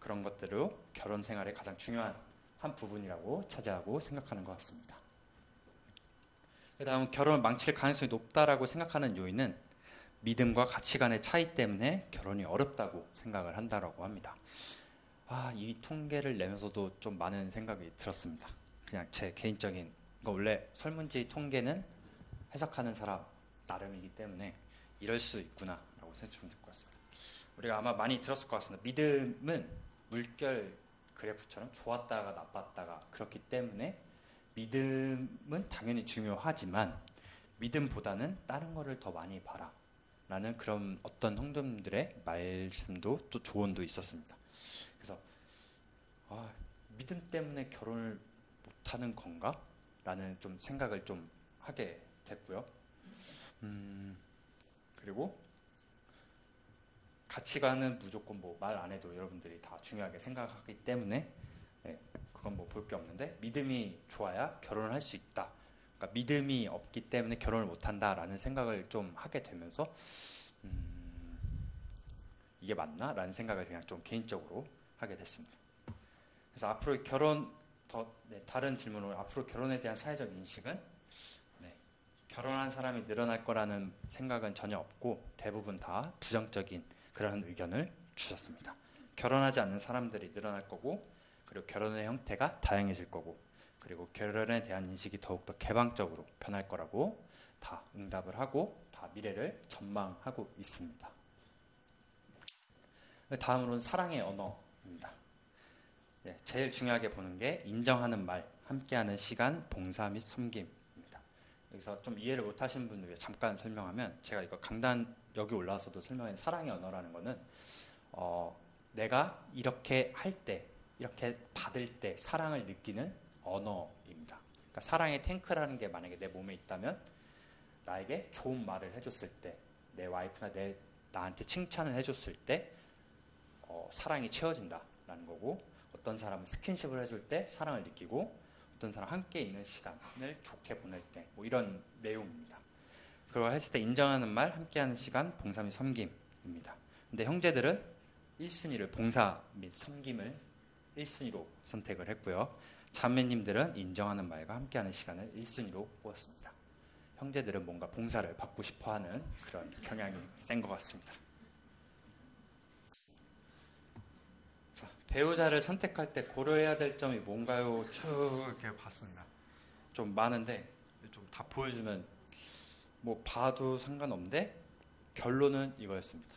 그런 것들을 결혼 생활의 가장 중요한 한 부분이라고 차지하고 생각하는 것 같습니다. 그 다음 결혼을 망칠 가능성이 높다라고 생각하는 요인은 믿음과 가치관의 차이 때문에 결혼이 어렵다고 생각을 한다라고 합니다. 이 통계를 내면서도 좀 많은 생각이 들었습니다. 그냥 제 개인적인 원래 설문지 통계는 해석하는 사람 나름이기 때문에 이럴 수 있구나라고 생각하면 될 것 같습니다. 우리가 아마 많이 들었을 것 같습니다. 믿음은 물결 그래프처럼 좋았다가 나빴다가 그렇기 때문에 믿음은 당연히 중요하지만 믿음보다는 다른 거를 더 많이 봐라 라는 그런 어떤 성도님들의 말씀도 또 조언도 있었습니다. 그래서 믿음 때문에 결혼을 못하는 건가? 라는 좀 생각을 좀 하게 됐고요. 그리고 가치관은 무조건 뭐 말 안 해도 여러분들이 다 중요하게 생각하기 때문에 그건 뭐 볼 게 없는데 믿음이 좋아야 결혼을 할 수 있다. 그러니까 믿음이 없기 때문에 결혼을 못한다 라는 생각을 좀 하게 되면서 이게 맞나? 라는 생각을 그냥 좀 개인적으로 하게 됐습니다. 그래서 앞으로 다른 질문으로 앞으로 결혼에 대한 사회적 인식은 결혼한 사람이 늘어날 거라는 생각은 전혀 없고 대부분 다 부정적인 그런 의견을 주셨습니다. 결혼하지 않는 사람들이 늘어날 거고 그리고 결혼의 형태가 다양해질 거고 그리고 결혼에 대한 인식이 더욱더 개방적으로 변할 거라고 다 응답을 하고 다 미래를 전망하고 있습니다. 다음으로는 사랑의 언어입니다. 제일 중요하게 보는 게 인정하는 말, 함께하는 시간, 봉사 및 섬김입니다. 여기서 좀 이해를 못하신 분들 위해 잠깐 설명하면 제가 이거 강단 여기 올라와서도 설명한 사랑의 언어라는 거는 내가 이렇게 할 때, 이렇게 받을 때 사랑을 느끼는 언어입니다. 그러니까 사랑의 탱크라는 게 만약에 내 몸에 있다면 나에게 좋은 말을 해줬을 때, 내 와이프나 나한테 칭찬을 해줬을 때 사랑이 채워진다라는 거고 어떤 사람은 스킨십을 해줄 때 사랑을 느끼고 어떤 사람 함께 있는 시간을 좋게 보낼 때 뭐 이런 내용입니다. 그걸 했을 때 인정하는 말, 함께하는 시간, 봉사 및 섬김입니다. 근데 형제들은 1순위를 봉사 및 섬김을 1순위로 선택을 했고요. 자매님들은 인정하는 말과 함께하는 시간을 1순위로 뽑았습니다. 형제들은 뭔가 봉사를 받고 싶어하는 그런 경향이 센 것 같습니다. 자, 배우자를 선택할 때 고려해야 될 점이 뭔가요? 쭉 이렇게 봤습니다. 좀 많은데 좀 다 보여주면 뭐 봐도 상관없는데 결론은 이거였습니다.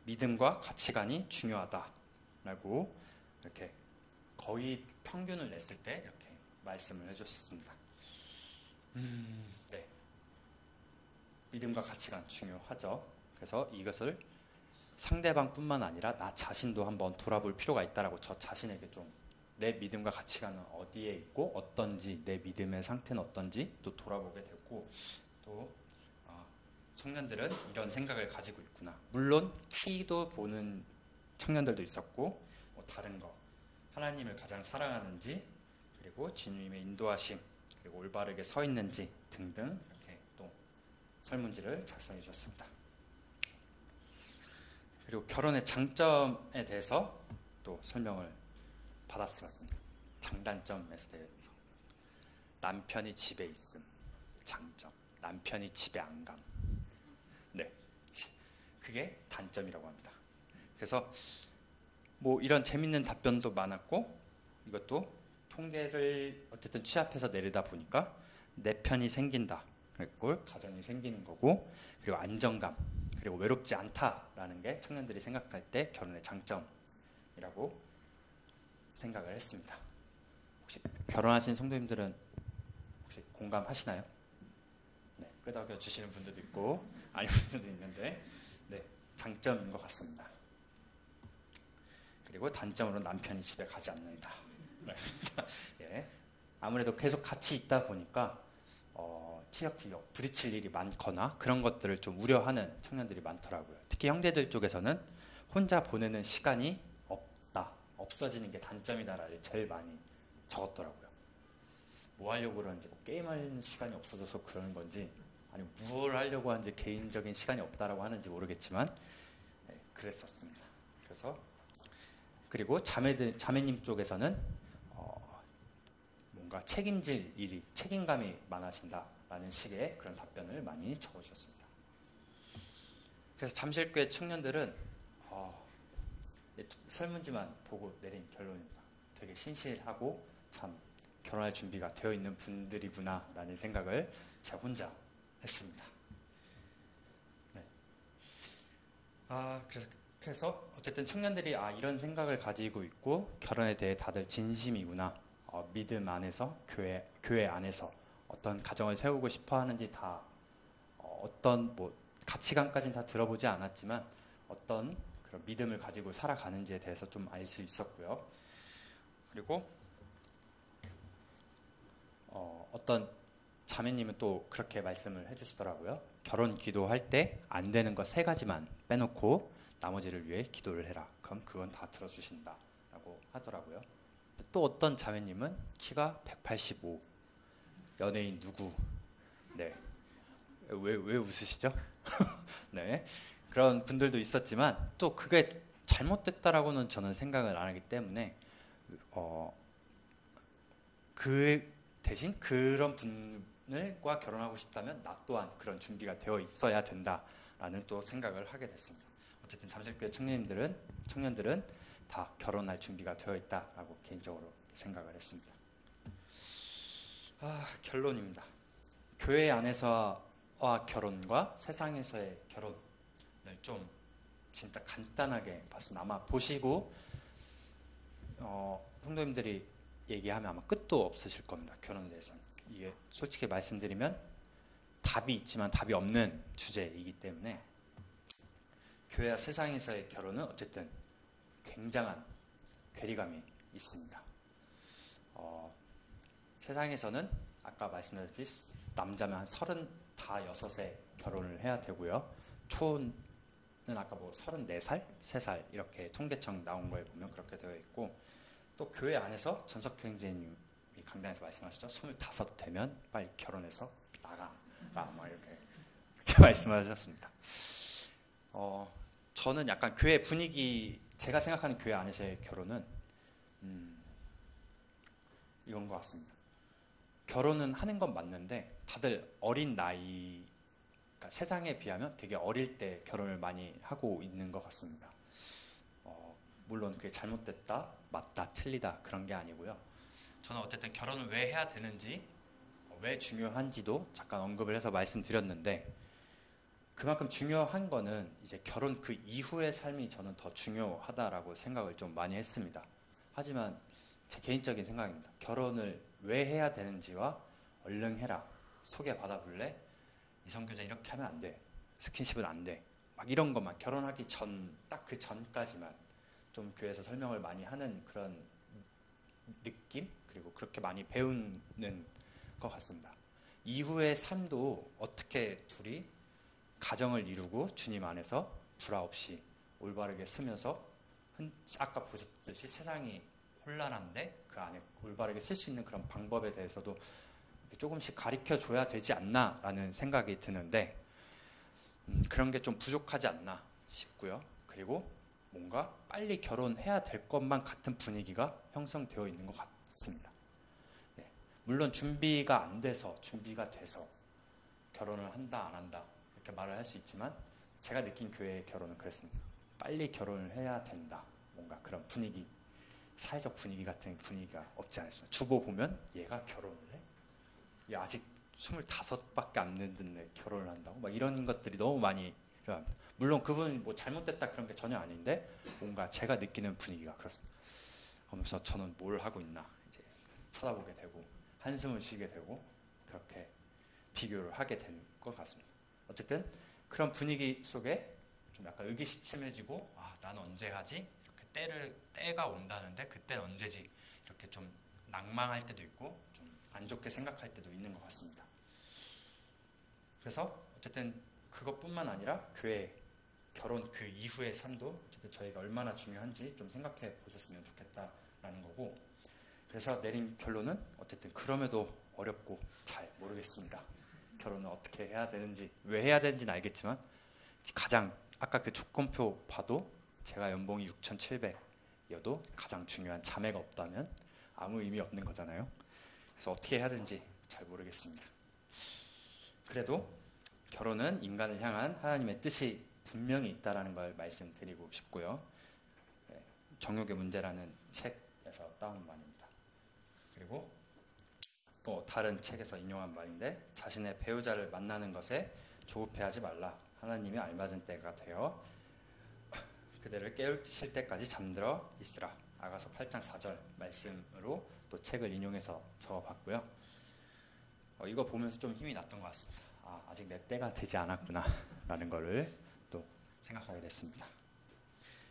믿음과 가치관이 중요하다라고 이렇게 거의 평균을 냈을 때 이렇게 말씀을 해주셨습니다. 네. 믿음과 가치관 중요하죠. 그래서 이것을 상대방뿐만 아니라 나 자신도 한번 돌아볼 필요가 있다라고 저 자신에게 좀 내 믿음과 가치관은 어디에 있고 어떤지 내 믿음의 상태는 어떤지 또 돌아보게 되고 또 청년들은 이런 생각을 가지고 있구나. 물론 키도 보는 청년들도 있었고 뭐 다른 거 하나님을 가장 사랑하는지 그리고 주님의 인도하심 그리고 올바르게 서 있는지 등등 이렇게 또 설문지를 작성해 주셨습니다. 그리고 결혼의 장점에 대해서 또 설명을 받았습니다. 장단점에 대해서 남편이 집에 있음 장점, 남편이 집에 안 감. 네, 그게 단점이라고 합니다. 그래서 뭐 이런 재밌는 답변도 많았고 이것도 통계를 어쨌든 취합해서 내리다 보니까 내 편이 생긴다. 그리고 가정이 생기는 거고 그리고 안정감 그리고 외롭지 않다라는 게 청년들이 생각할 때 결혼의 장점이라고 생각을 했습니다. 혹시 결혼하신 성도님들은 혹시 공감하시나요? 네, 끄덕여 주시는 분들도 있고 아닌 분들도 있는데 장점인 것 같습니다. 그리고 단점으로 남편이 집에 가지 않는다. 예. 아무래도 계속 같이 있다 보니까 티격태격 부딪힐 일이 많거나 그런 것들을 좀 우려하는 청년들이 많더라고요. 특히 형제들 쪽에서는 혼자 보내는 시간이 없어지는 게 단점이다라를 제일 많이 적었더라고요. 뭐 하려고 그러는지, 뭐 게임하는 시간이 없어져서 그러는 건지, 아니 뭘 하려고 하는지 개인적인 시간이 없다라고 하는지 모르겠지만 그랬었습니다. 그리고 자매님 쪽에서는 뭔가 책임질 일이, 책임감이 많아진다라는 식의 그런 답변을 많이 적어주셨습니다. 그래서 잠실교회 청년들은 설문지만 보고 내린 결론입니다. 되게 신실하고 참 결혼할 준비가 되어 있는 분들이구나 라는 생각을 제가 혼자 했습니다. 네. 그래서 어쨌든 청년들이 이런 생각을 가지고 있고 결혼에 대해 다들 진심이구나, 믿음 안에서 교회 안에서 어떤 가정을 세우고 싶어 하는지 다 어떤 뭐 가치관까지는 다 들어보지 않았지만 어떤 그런 믿음을 가지고 살아가는지에 대해서 좀 알 수 있었고요. 그리고 어떤 자매님은 또 그렇게 말씀을 해주시더라고요. 결혼 기도할 때 안 되는 거 3가지만 빼놓고 나머지를 위해 기도를 해라. 그럼 그건 다 들어주신다라고 하더라고요. 또 어떤 자매님은 키가 185, 연예인 누구? 네, 왜 웃으시죠? 네, 그런 분들도 있었지만 또 그게 잘못됐다라고는 저는 생각을 안 하기 때문에 그 대신 그런 분들과 결혼하고 싶다면 나 또한 그런 준비가 되어 있어야 된다라는 또 생각을 하게 됐습니다. 어쨌든 잠실교회 청년들은 다 결혼할 준비가 되어 있다라고 개인적으로 생각을 했습니다. 결론입니다. 교회 안에서와 결혼과 세상에서의 결혼을 좀 진짜 간단하게 봤습니다. 아마 보시고 성도님들이 얘기하면 아마 끝도 없으실 겁니다. 결혼에 대해서는. 이게 솔직히 말씀드리면 답이 있지만 답이 없는 주제이기 때문에 교회와 세상에서의 결혼은 어쨌든 굉장한 괴리감이 있습니다. 세상에서는 아까 말씀드렸듯이 남자면 한 35에 결혼을 해야 되고요. 초혼은 아까 뭐 34살, 3살 이렇게 통계청 나온 거에 보면 그렇게 되어 있고, 또 교회 안에서 전석형제님이 강단에서 말씀하셨죠. 25 되면 빨리 결혼해서 나가. 막 이렇게 말씀하셨습니다. 저는 약간 교회 분위기, 제가 생각하는 교회 안에서의 결혼은 이건 것 같습니다. 결혼은 하는 건 맞는데 다들 어린 나이, 그러니까 세상에 비하면 되게 어릴 때 결혼을 많이 하고 있는 것 같습니다. 물론 그게 잘못됐다, 맞다, 틀리다 그런 게 아니고요. 저는 어쨌든 결혼을 왜 해야 되는지, 왜 중요한지도 잠깐 언급을 해서 말씀드렸는데, 그만큼 중요한 거는 이제 결혼 그 이후의 삶이 저는 더 중요하다라고 생각을 좀 많이 했습니다. 하지만 제 개인적인 생각입니다. 결혼을 왜 해야 되는지와 얼른 해라, 소개받아 볼래, 이성교제 이렇게 하면 안 돼, 스킨십은 안 돼, 막 이런 것만 결혼하기 전, 딱 그 전까지만 좀 교회에서 설명을 많이 하는 그런 느낌, 그리고 그렇게 많이 배우는 것 같습니다. 이후의 삶도 어떻게 둘이 가정을 이루고 주님 안에서 불화 없이 올바르게 쓰면서, 아까 보셨듯이 세상이 혼란한데 그 안에 올바르게 쓸 수 있는 그런 방법에 대해서도 조금씩 가르쳐 줘야 되지 않나라는 생각이 드는데, 그런 게 좀 부족하지 않나 싶고요. 그리고 뭔가 빨리 결혼해야 될 것만 같은 분위기가 형성되어 있는 것 같습니다. 네. 물론 준비가 안 돼서, 준비가 돼서 결혼을 한다 안 한다 이렇게 말을 할 수 있지만, 제가 느낀 교회의 결혼은 그랬습니다. 빨리 결혼을 해야 된다, 뭔가 그런 분위기, 사회적 분위기 같은 분위기가 없지 않습니다. 주보 보면 얘가 결혼을 해? 얘 아직 25밖에 안 됐는데 결혼을 한다고? 막 이런 것들이 너무 많이 일어납니다. 물론 그분이 뭐 잘못됐다 그런 게 전혀 아닌데, 뭔가 제가 느끼는 분위기가 그렇습니다. 그러면서 저는 뭘 하고 있나 이제 쳐다보게 되고 한숨을 쉬게 되고 그렇게 비교를 하게 된 것 같습니다. 어쨌든 그런 분위기 속에 좀 약간 의기시침해지고 나는 언제 하지? 이렇게 때가 온다는데 그때는 언제지? 이렇게 좀 낭망할 때도 있고 좀 안 좋게 생각할 때도 있는 것 같습니다. 그래서 어쨌든 그것뿐만 아니라 교회 결혼 그 이후의 삶도 어쨌든 저희가 얼마나 중요한지 좀 생각해 보셨으면 좋겠다라는 거고, 그래서 내린 결론은 어쨌든 그럼에도 어렵고 잘 모르겠습니다. 결혼을 어떻게 해야 되는지, 왜 해야 되는지는 알겠지만 가장 아까 그 조건표 봐도 제가 연봉이 6,700이어도 가장 중요한 자매가 없다면 아무 의미 없는 거잖아요. 그래서 어떻게 해야 되는지 잘 모르겠습니다. 그래도 결혼은 인간을 향한 하나님의 뜻이 분명히 있다는 걸 말씀드리고 싶고요. 정욕의 문제라는 책에서 따온 말입니다. 그리고 또 다른 책에서 인용한 말인데, 자신의 배우자를 만나는 것에 조급해하지 말라. 하나님이 알맞은 때가 되어 그대를 깨우칠 때까지 잠들어 있으라. 아가서 8장 4절 말씀으로 또 책을 인용해서 적어봤고요. 이거 보면서 좀 힘이 났던 것 같습니다. 아직 내 때가 되지 않았구나 라는 거를 또 생각하게 됐습니다.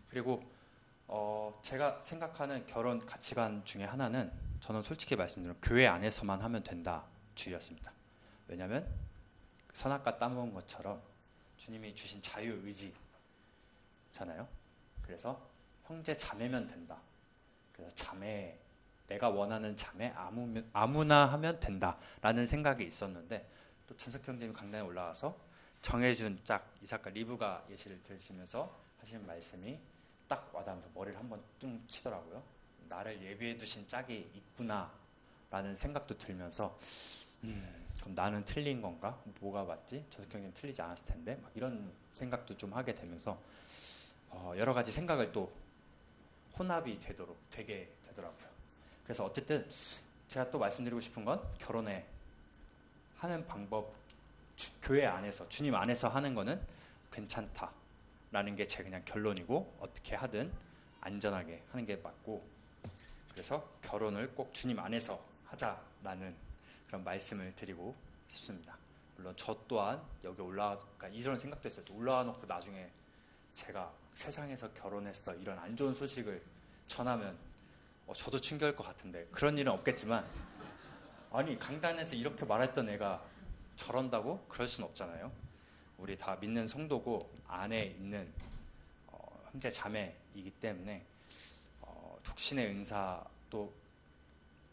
그리고 제가 생각하는 결혼 가치관 중에 하나는, 저는 솔직히 말씀드리면 교회 안에서만 하면 된다 주의였습니다. 왜냐하면 선악과 따먹은 것처럼 주님이 주신 자유의지잖아요. 그래서 형제 자매면 된다. 그래서 자매, 내가 원하는 자매 아무나 하면 된다라는 생각이 있었는데, 또 천석 형제님 강단에 올라와서 정해준 짝 이삭과 리브가 예시를 들으시면서 하시는 말씀이 딱 와닿으면서 머리를 한번 쭉 치더라고요. 나를 예비해 두신 짝이 있구나 라는 생각도 들면서 그럼 나는 틀린 건가? 뭐가 맞지? 천석 형제님 틀리지 않았을 텐데 막 이런 생각도 좀 하게 되면서 여러 가지 생각을 또 혼합이 되게 되더라고요. 그래서 어쨌든 제가 또 말씀드리고 싶은 건, 결혼에 하는 방법, 교회 안에서, 주님 안에서 하는 거는 괜찮다라는 게 제 그냥 결론이고, 어떻게 하든 안전하게 하는 게 맞고, 그래서 결혼을 꼭 주님 안에서 하자라는 그런 말씀을 드리고 싶습니다. 물론 저 또한 여기 그러니까 이런 생각도 했어요. 올라와 놓고 나중에 제가 세상에서 결혼했어 이런 안 좋은 소식을 전하면 저도 충격일 것 같은데, 그런 일은 없겠지만, 아니 강단에서 이렇게 말했던 애가 저런다고? 그럴 순 없잖아요. 우리 다 믿는 성도고 안에 있는 형제 자매이기 때문에 독신의 은사도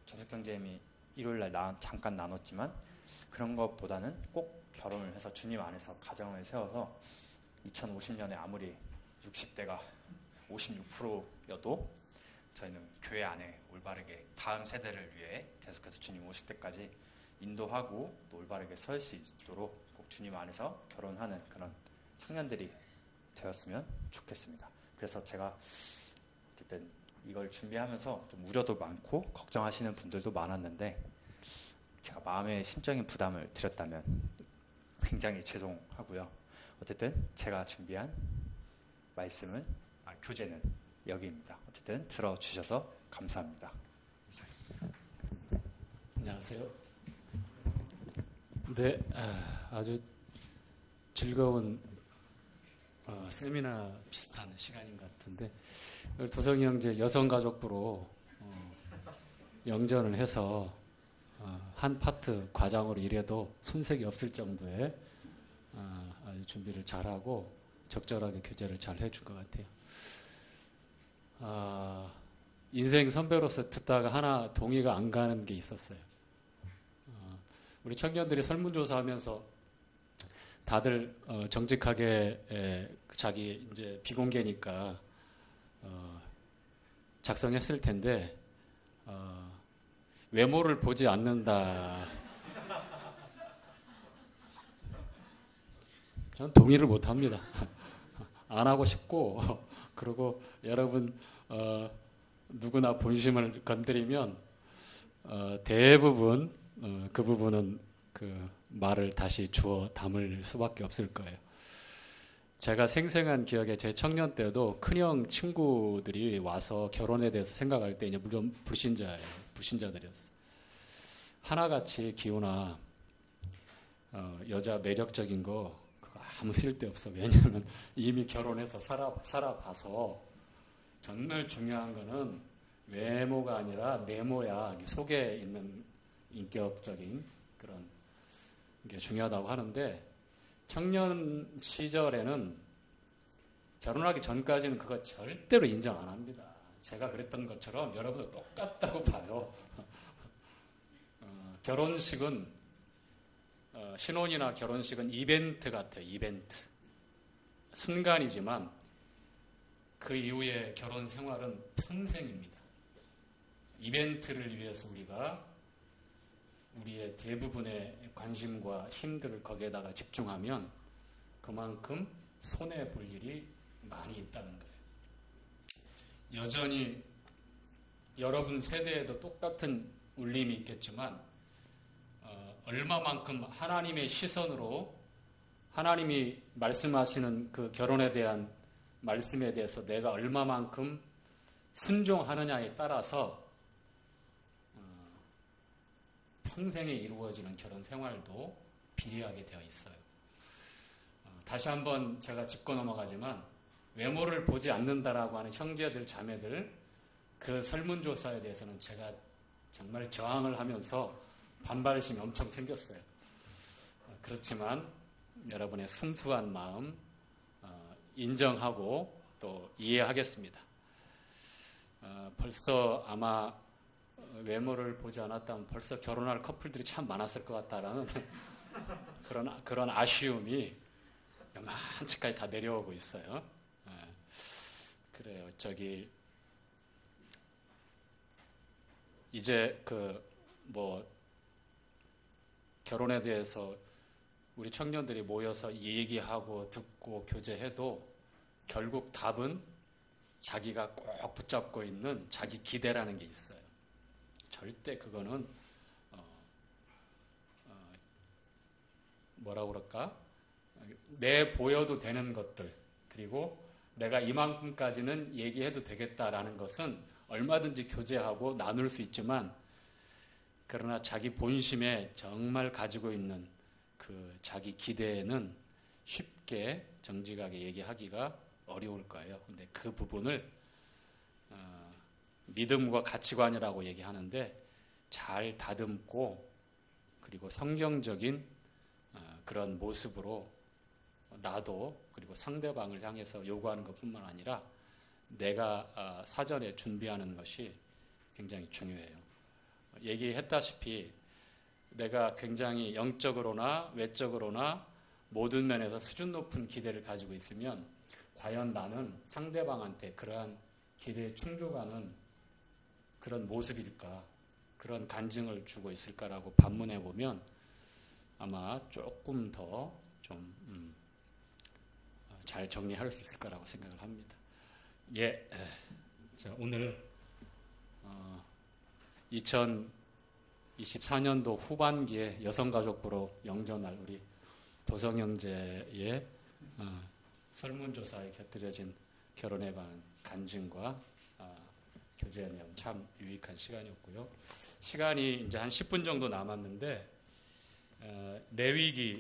전석 형제님이 일요일날 잠깐 나눴지만, 그런 것보다는 꼭 결혼을 해서 주님 안에서 가정을 세워서 2050년에 아무리 60대가 56%여도 저희는 교회 안에 올바르게 다음 세대를 위해 계속해서 주님 오실 때까지 인도하고 또 올바르게 설 수 있도록 꼭 주님 안에서 결혼하는 그런 청년들이 되었으면 좋겠습니다. 그래서 제가 어쨌든 이걸 준비하면서 좀 우려도 많고 걱정하시는 분들도 많았는데, 제가 마음의 심적인 부담을 드렸다면 굉장히 죄송하고요. 어쨌든 제가 준비한 말씀은 교재는 여기입니다. 어쨌든 들어주셔서 감사합니다. 안녕하세요. 네, 아주 즐거운 세미나 비슷한 시간인 것 같은데, 도성이 형제 여성가족부로 영전을 해서 한 파트 과장으로 일해도 손색이 없을 정도의 아주 준비를 잘하고 적절하게 교재를 잘 해준 것 같아요. 인생 선배로서 듣다가 하나 동의가 안 가는 게 있었어요. 우리 청년들이 설문조사하면서 다들 정직하게 자기 이제 비공개니까 작성했을 텐데 외모를 보지 않는다. 저는 동의를 못 합니다. 안 하고 싶고, 그리고 여러분 누구나 본심을 건드리면 대부분 그 부분은 그 말을 다시 주워 담을 수밖에 없을 거예요. 제가 생생한 기억에 제 청년 때도 큰형 친구들이 와서 결혼에 대해서 생각할 때 이제 물론 불신자들이었어요. 하나같이 기우나 여자 매력적인 거 그거 아무 쓸데없어. 왜냐하면 이미 결혼해서 살아봐서 정말 중요한 거는 외모가 아니라 내모야. 속에 있는 인격적인 그런 게 중요하다고 하는데, 청년 시절에는 결혼하기 전까지는 그거 절대로 인정 안 합니다. 제가 그랬던 것처럼 여러분도 똑같다고 봐요. 결혼식은 신혼이나 결혼식은 이벤트 같아요. 이벤트. 순간이지만 그 이후에 결혼 생활은 평생입니다. 이벤트를 위해서 우리가 우리의 대부분의 관심과 힘들을 거기에다가 집중하면 그만큼 손해볼 일이 많이 있다는 거예요. 여전히 여러분 세대에도 똑같은 울림이 있겠지만 얼마만큼 하나님의 시선으로 하나님이 말씀하시는 그 결혼에 대한 말씀에 대해서 내가 얼마만큼 순종하느냐에 따라서 평생에 이루어지는 결혼 생활도 비례하게 되어 있어요. 다시 한번 제가 짚고 넘어가지만 외모를 보지 않는다라고 하는 형제들, 자매들 그 설문조사에 대해서는 제가 정말 저항을 하면서 반발심이 엄청 생겼어요. 그렇지만 여러분의 순수한 마음 인정하고 또 이해하겠습니다. 벌써 아마 외모를 보지 않았다면 벌써 결혼할 커플들이 참 많았을 것 같다라는 그런 아쉬움이 요만치까지 다 내려오고 있어요. 그래요. 이제 결혼에 대해서 우리 청년들이 모여서 얘기하고 듣고 교제해도 결국 답은 자기가 꼭 붙잡고 있는 자기 기대라는 게 있어요. 절대 그거는 뭐라고 그럴까? 내 보여도 되는 것들, 그리고 내가 이만큼까지는 얘기해도 되겠다라는 것은 얼마든지 교제하고 나눌 수 있지만, 그러나 자기 본심에 정말 가지고 있는 그 자기 기대는 쉽게 정직하게 얘기하기가 어려울 거예요. 근데 그 부분을 믿음과 가치관이라고 얘기하는데 잘 다듬고, 그리고 성경적인 그런 모습으로 나도 그리고 상대방을 향해서 요구하는 것뿐만 아니라 내가 사전에 준비하는 것이 굉장히 중요해요. 얘기했다시피 내가 굉장히 영적으로나 외적으로나 모든 면에서 수준 높은 기대를 가지고 있으면 과연 나는 상대방한테 그러한 기대에 충족하는 그런 모습일까, 그런 간증을 주고 있을까라고 반문해 보면 아마 조금 더 좀 잘 정리할 수 있을 거라고 생각을 합니다. 예, 자, 오늘 2024년도 후반기에 여성가족부로 영전할 우리 도성 형제의 설문조사에 곁들여진 결혼에 관한 간증과 교제의 내용 참 유익한 시간이었고요. 시간이 이제 한 10분 정도 남았는데 레위기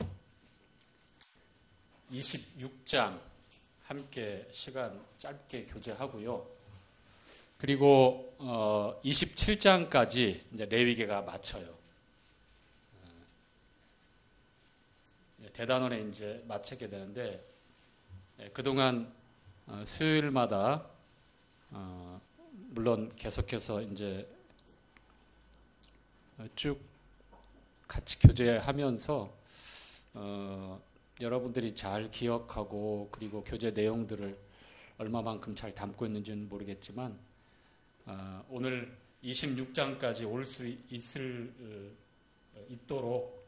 26장 함께 시간 짧게 교제하고요. 그리고 27장까지 이제 레위기가 마쳐요. 대단원에 이제 마치게 되는데 그동안 수요일마다 물론 계속해서 이제 쭉 같이 교제하면서 여러분들이 잘 기억하고 그리고 교제 내용들을 얼마만큼 잘 담고 있는지는 모르겠지만 오늘 26장까지 올 수 있도록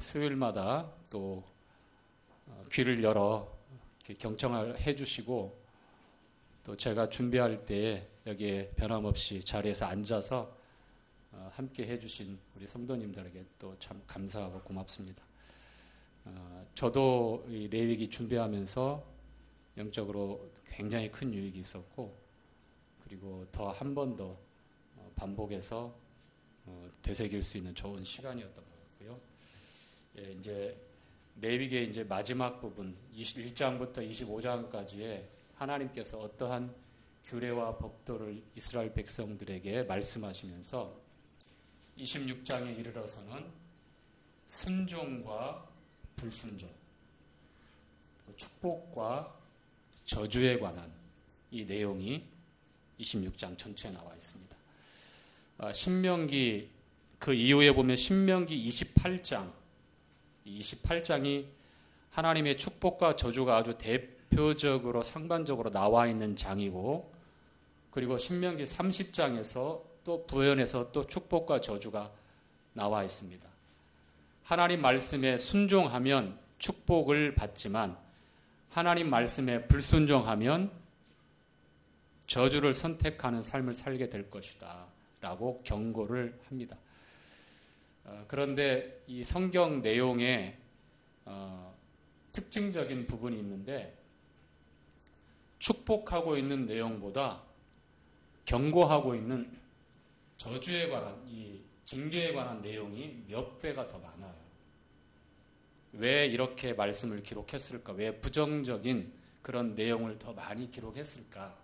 수요일마다 또 귀를 열어 경청을 해주시고, 또 제가 준비할 때 여기에 변함없이 자리에서 앉아서 함께 해주신 우리 성도님들에게 또 참 감사하고 고맙습니다. 저도 이 레위기 준비하면서 영적으로 굉장히 큰 유익이 있었고, 그리고 더 한 번 더 반복해서 되새길 수 있는 좋은 시간이었던 것 같고요. 예, 이제 레위기의 이제 마지막 부분 21장부터 25장까지의 하나님께서 어떠한 규례와 법도를 이스라엘 백성들에게 말씀하시면서 26장에 이르러서는 순종과 불순종, 축복과 저주에 관한 이 내용이 26장 전체에 나와 있습니다. 신명기 그 이후에 보면 신명기 28장, 28장이 하나님의 축복과 저주가 아주 대표적으로 상반적으로 나와 있는 장이고, 그리고 신명기 30장에서 또 부연해서 또 축복과 저주가 나와 있습니다. 하나님 말씀에 순종하면 축복을 받지만 하나님 말씀에 불순종하면 저주를 선택하는 삶을 살게 될 것이다 라고 경고를 합니다. 그런데 이 성경 내용에 특징적인 부분이 있는데, 축복하고 있는 내용보다 경고하고 있는 저주에 관한, 이 징계에 관한 내용이 몇 배가 더 많아요. 왜 이렇게 말씀을 기록했을까? 왜 부정적인 그런 내용을 더 많이 기록했을까?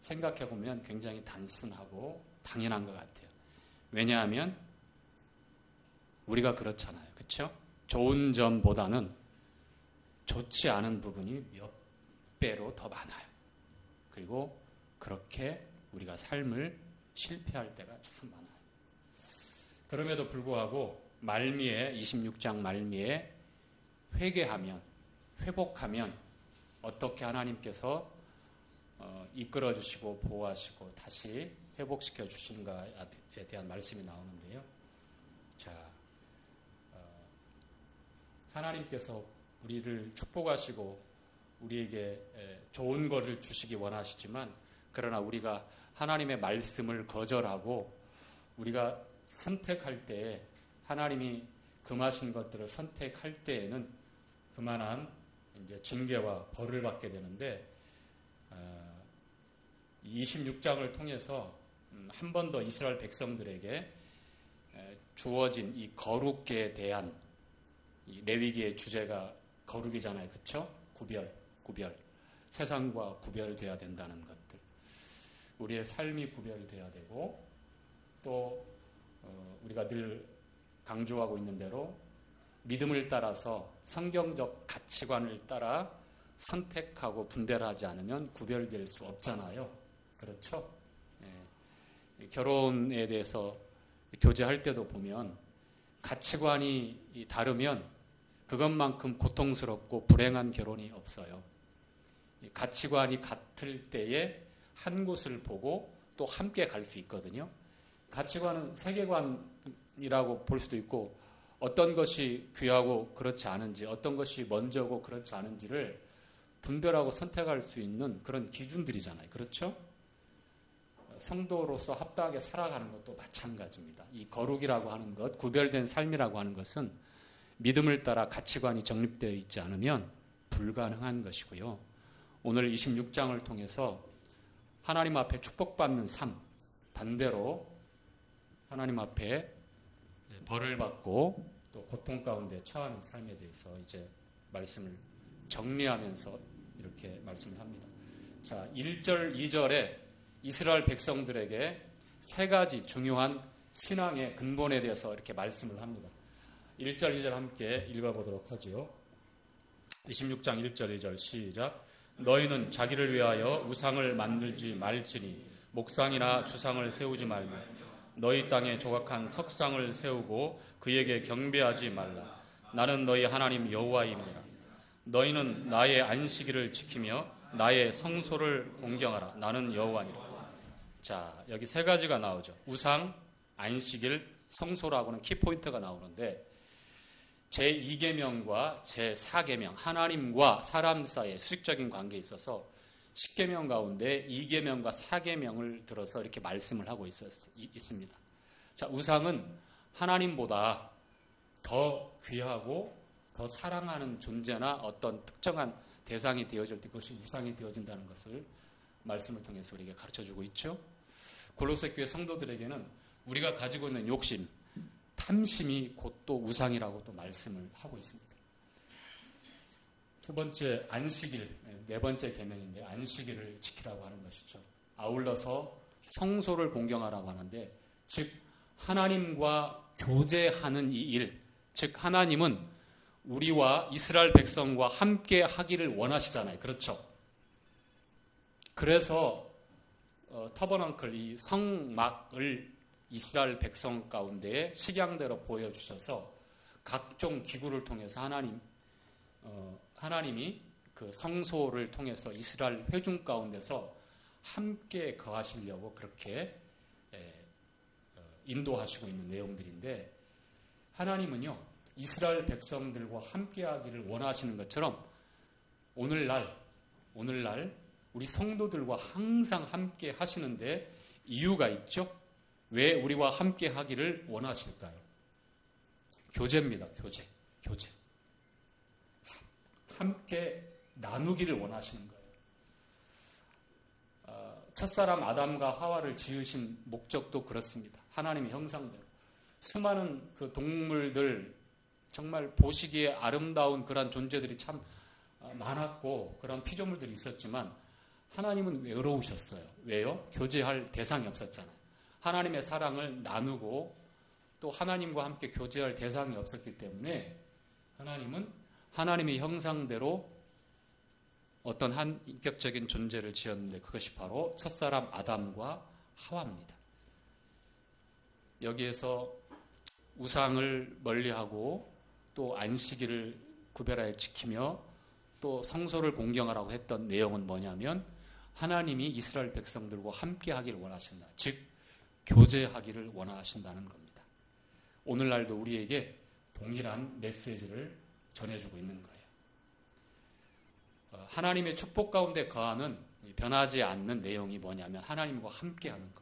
생각해 보면 굉장히 단순하고 당연한 것 같아요. 왜냐하면 우리가 그렇잖아요. 그렇죠? 좋은 점보다는 좋지 않은 부분이 몇 배로 더 많아요. 그리고 그렇게 우리가 삶을 실패할 때가 참 많아요. 그럼에도 불구하고 말미에 26장 말미에 회개하면, 회복하면 어떻게 하나님께서 이끌어 주시고 보호하시고 다시 회복시켜 주시는가에 대한 말씀이 나오는데요. 자, 하나님께서 우리를 축복하시고 우리에게 좋은 것을 주시기 원하시지만, 그러나 우리가 하나님의 말씀을 거절하고 우리가 선택할 때에, 하나님이 금하신 것들을 선택할 때에는 그만한 이제 징계와 벌을 받게 되는데, 26장을 통해서 한 번 더 이스라엘 백성들에게 주어진 이 거룩에 대한, 이 레위기의 주제가 거룩이잖아요. 그렇죠? 구별. 세상과 구별되어야 된다는 것들. 우리의 삶이 구별되어야 되고, 또 우리가 늘 강조하고 있는 대로 믿음을 따라서 성경적 가치관을 따라 선택하고 분별하지 않으면 구별될 수 없잖아요. 그렇죠? 결혼에 대해서 교제할 때도 보면 가치관이 다르면 그것만큼 고통스럽고 불행한 결혼이 없어요. 가치관이 같을 때에 한 곳을 보고 또 함께 갈 수 있거든요. 가치관은 세계관이라고 볼 수도 있고, 어떤 것이 귀하고 그렇지 않은지, 어떤 것이 먼저고 그렇지 않은지를 분별하고 선택할 수 있는 그런 기준들이잖아요. 그렇죠? 성도로서 합당하게 살아가는 것도 마찬가지입니다. 이 거룩이라고 하는 것, 구별된 삶이라고 하는 것은 믿음을 따라 가치관이 정립되어 있지 않으면 불가능한 것이고요. 오늘 26장을 통해서 하나님 앞에 축복받는 삶, 반대로 하나님 앞에 벌을 받고 또 고통 가운데 처하는 삶에 대해서 이제 말씀을 정리하면서 이렇게 말씀을 합니다. 자, 1절, 2절에 이스라엘 백성들에게 세 가지 중요한 신앙의 근본에 대해서 이렇게 말씀을 합니다. 1절, 2절 함께 읽어보도록 하죠. 26장 1절, 2절 시작. 너희는 자기를 위하여 우상을 만들지 말지니 목상이나 주상을 세우지 말며 너희 땅에 조각한 석상을 세우고 그에게 경배하지 말라. 나는 너희 하나님 여호와이니라. 너희는 나의 안식일을 지키며 나의 성소를 공경하라. 나는 여호와니라. 자, 여기 세 가지가 나오죠. 우상, 안식일, 성소라고는 키포인트가 나오는데, 제2계명과 제4계명, 하나님과 사람 사이의 수직적인 관계에 있어서 10계명 가운데 2계명과 4계명을 들어서 이렇게 말씀을 하고 있습니다. 자, 우상은 하나님보다 더 귀하고 더 사랑하는 존재나 어떤 특정한 대상이 되어질 때 그것이 우상이 되어진다는 것을 말씀을 통해서 우리에게 가르쳐주고 있죠. 골로새 교회 성도들에게는 우리가 가지고 있는 욕심, 탐심이 곧 또 우상이라고 또 말씀을 하고 있습니다. 두 번째 안식일, 네 번째 계명인데 안식일을 지키라고 하는 것이죠. 아울러서 성소를 공경하라고 하는데, 즉 하나님과 교제하는 이 일, 즉 하나님은 우리와 이스라엘 백성과 함께 하기를 원하시잖아요. 그렇죠? 그래서 터버넌클, 이 성막을 이스라엘 백성 가운데에 식양대로 보여주셔서 각종 기구를 통해서 하나님이 그 성소를 통해서 이스라엘 회중 가운데서 함께 거하시려고 그렇게 인도하시고 있는 내용들인데, 하나님은요 이스라엘 백성들과 함께 하기를 원하시는 것처럼 오늘날 우리 성도들과 항상 함께 하시는데 이유가 있죠. 왜 우리와 함께 하기를 원하실까요? 교제입니다. 교제. 함께 나누기를 원하시는 거예요. 첫사람 아담과 하와를 지으신 목적도 그렇습니다. 하나님의 형상대로. 수많은 그 동물들, 정말 보시기에 아름다운 그런 존재들이 참 많았고 그런 피조물들이 있었지만 하나님은 외로우셨어요. 왜요? 교제할 대상이 없었잖아요. 하나님의 사랑을 나누고 또 하나님과 함께 교제할 대상이 없었기 때문에 하나님은 하나님의 형상대로 어떤 한 인격적인 존재를 지었는데, 그것이 바로 첫사람 아담과 하와입니다. 여기에서 우상을 멀리하고 또 안식일을 구별하여 지키며 또 성소를 공경하라고 했던 내용은 뭐냐면, 하나님이 이스라엘 백성들과 함께 하기를 원하신다. 즉 교제하기를 원하신다는 겁니다. 오늘날도 우리에게 동일한 메시지를 전해주고 있는 거예요. 하나님의 축복 가운데 거하는 변하지 않는 내용이 뭐냐면 하나님과 함께 하는 것.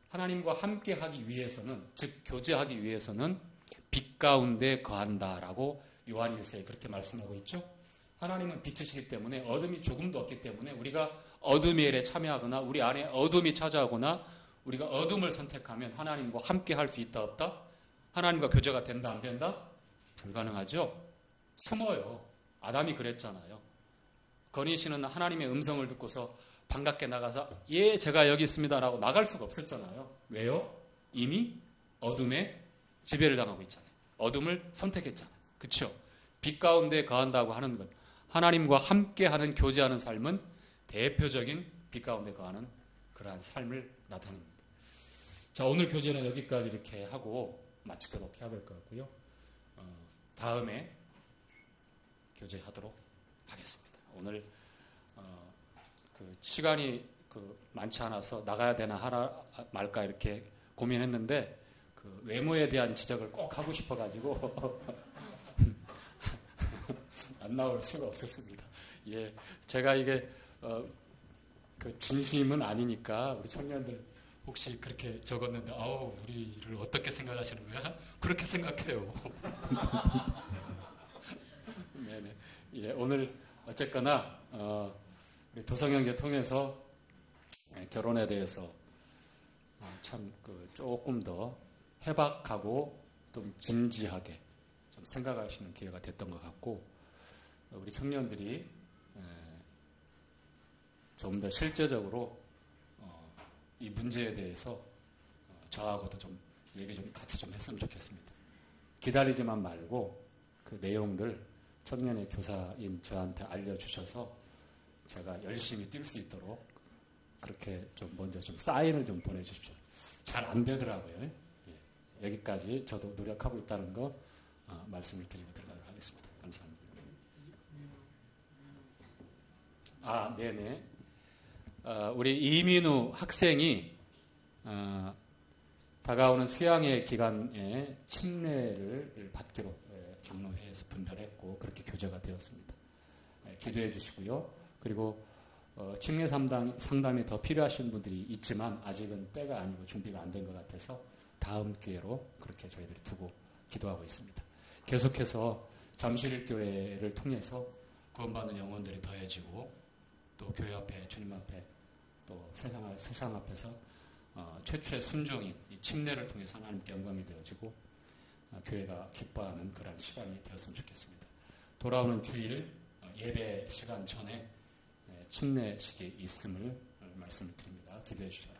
하나님과 함께 하기 위해서는, 즉 교제하기 위해서는 빛 가운데 거한다라고 요한일서에 그렇게 말씀하고 있죠. 하나님은 빛이시기 때문에 어둠이 조금도 없기 때문에 우리가 어둠의 일에 참여하거나 우리 안에 어둠이 찾아오거나 우리가 어둠을 선택하면 하나님과 함께 할 수 있다 없다? 하나님과 교제가 된다 안 된다? 불가능하죠. 숨어요. 아담이 그랬잖아요. 건희 씨는 하나님의 음성을 듣고서 반갑게 나가서 예 제가 여기 있습니다라고 나갈 수가 없었잖아요. 왜요? 이미 어둠에 지배를 당하고 있잖아요. 어둠을 선택했잖아요. 그렇죠? 빛 가운데 거한다고 하는 것, 하나님과 함께하는 교제하는 삶은 대표적인 빛 가운데 거하는 그러한 삶을 나타냅니다. 자, 오늘 교제는 여기까지 이렇게 하고 마치도록 해야 될 것 같고요. 다음에 교제하도록 하겠습니다. 오늘 그 시간이 많지 않아서 나가야 되나 하라 말까 이렇게 고민했는데 그 외모에 대한 지적을 꼭 하고 싶어가지고 안 나올 수가 없었습니다. 예, 제가 이게 그 진심은 아니니까 우리 청년들 혹시 그렇게 적었는데 아우 우리를 어떻게 생각하시는 거야? 그렇게 생각해요. 네네. 예, 오늘 어쨌거나 우리 도성형제 통해서 결혼에 대해서 참 조금 더 해박하고 좀 진지하게 좀 생각할 수 있는 기회가 됐던 것 같고, 우리 청년들이 좀 더 실제적으로 이 문제에 대해서 저하고도 좀 얘기 좀 같이 좀 했으면 좋겠습니다. 기다리지만 말고 그 내용들 청년의 교사인 저한테 알려주셔서 제가 열심히 뛸 수 있도록 그렇게 좀 먼저 좀 사인을 좀 보내주십시오. 잘 안 되더라고요. 예. 여기까지 저도 노력하고 있다는 거 말씀을 드리고 들어가도록 하겠습니다. 감사합니다. 아, 네네. 우리 이민우 학생이 다가오는 수양회 기간에 침례를 받기로 장로회에서 분별했고 그렇게 교제가 되었습니다. 기도해 주시고요. 그리고 침례 상담이 더 필요하신 분들이 있지만 아직은 때가 아니고 준비가 안 된 것 같아서 다음 기회로 그렇게 저희들이 두고 기도하고 있습니다. 계속해서 잠실교회를 통해서 구원받는 영혼들이 더해지고 또 교회 앞에 주님 앞에 또 세상 앞에서 최초의 순종인 이 침례를 통해서 하나님께 영광이 되어지고 교회가 기뻐하는 그런 시간이 되었으면 좋겠습니다. 돌아오는 주일 예배 시간 전에 침례식이 있음을 말씀을 드립니다. 기도해 주시기 바랍니다.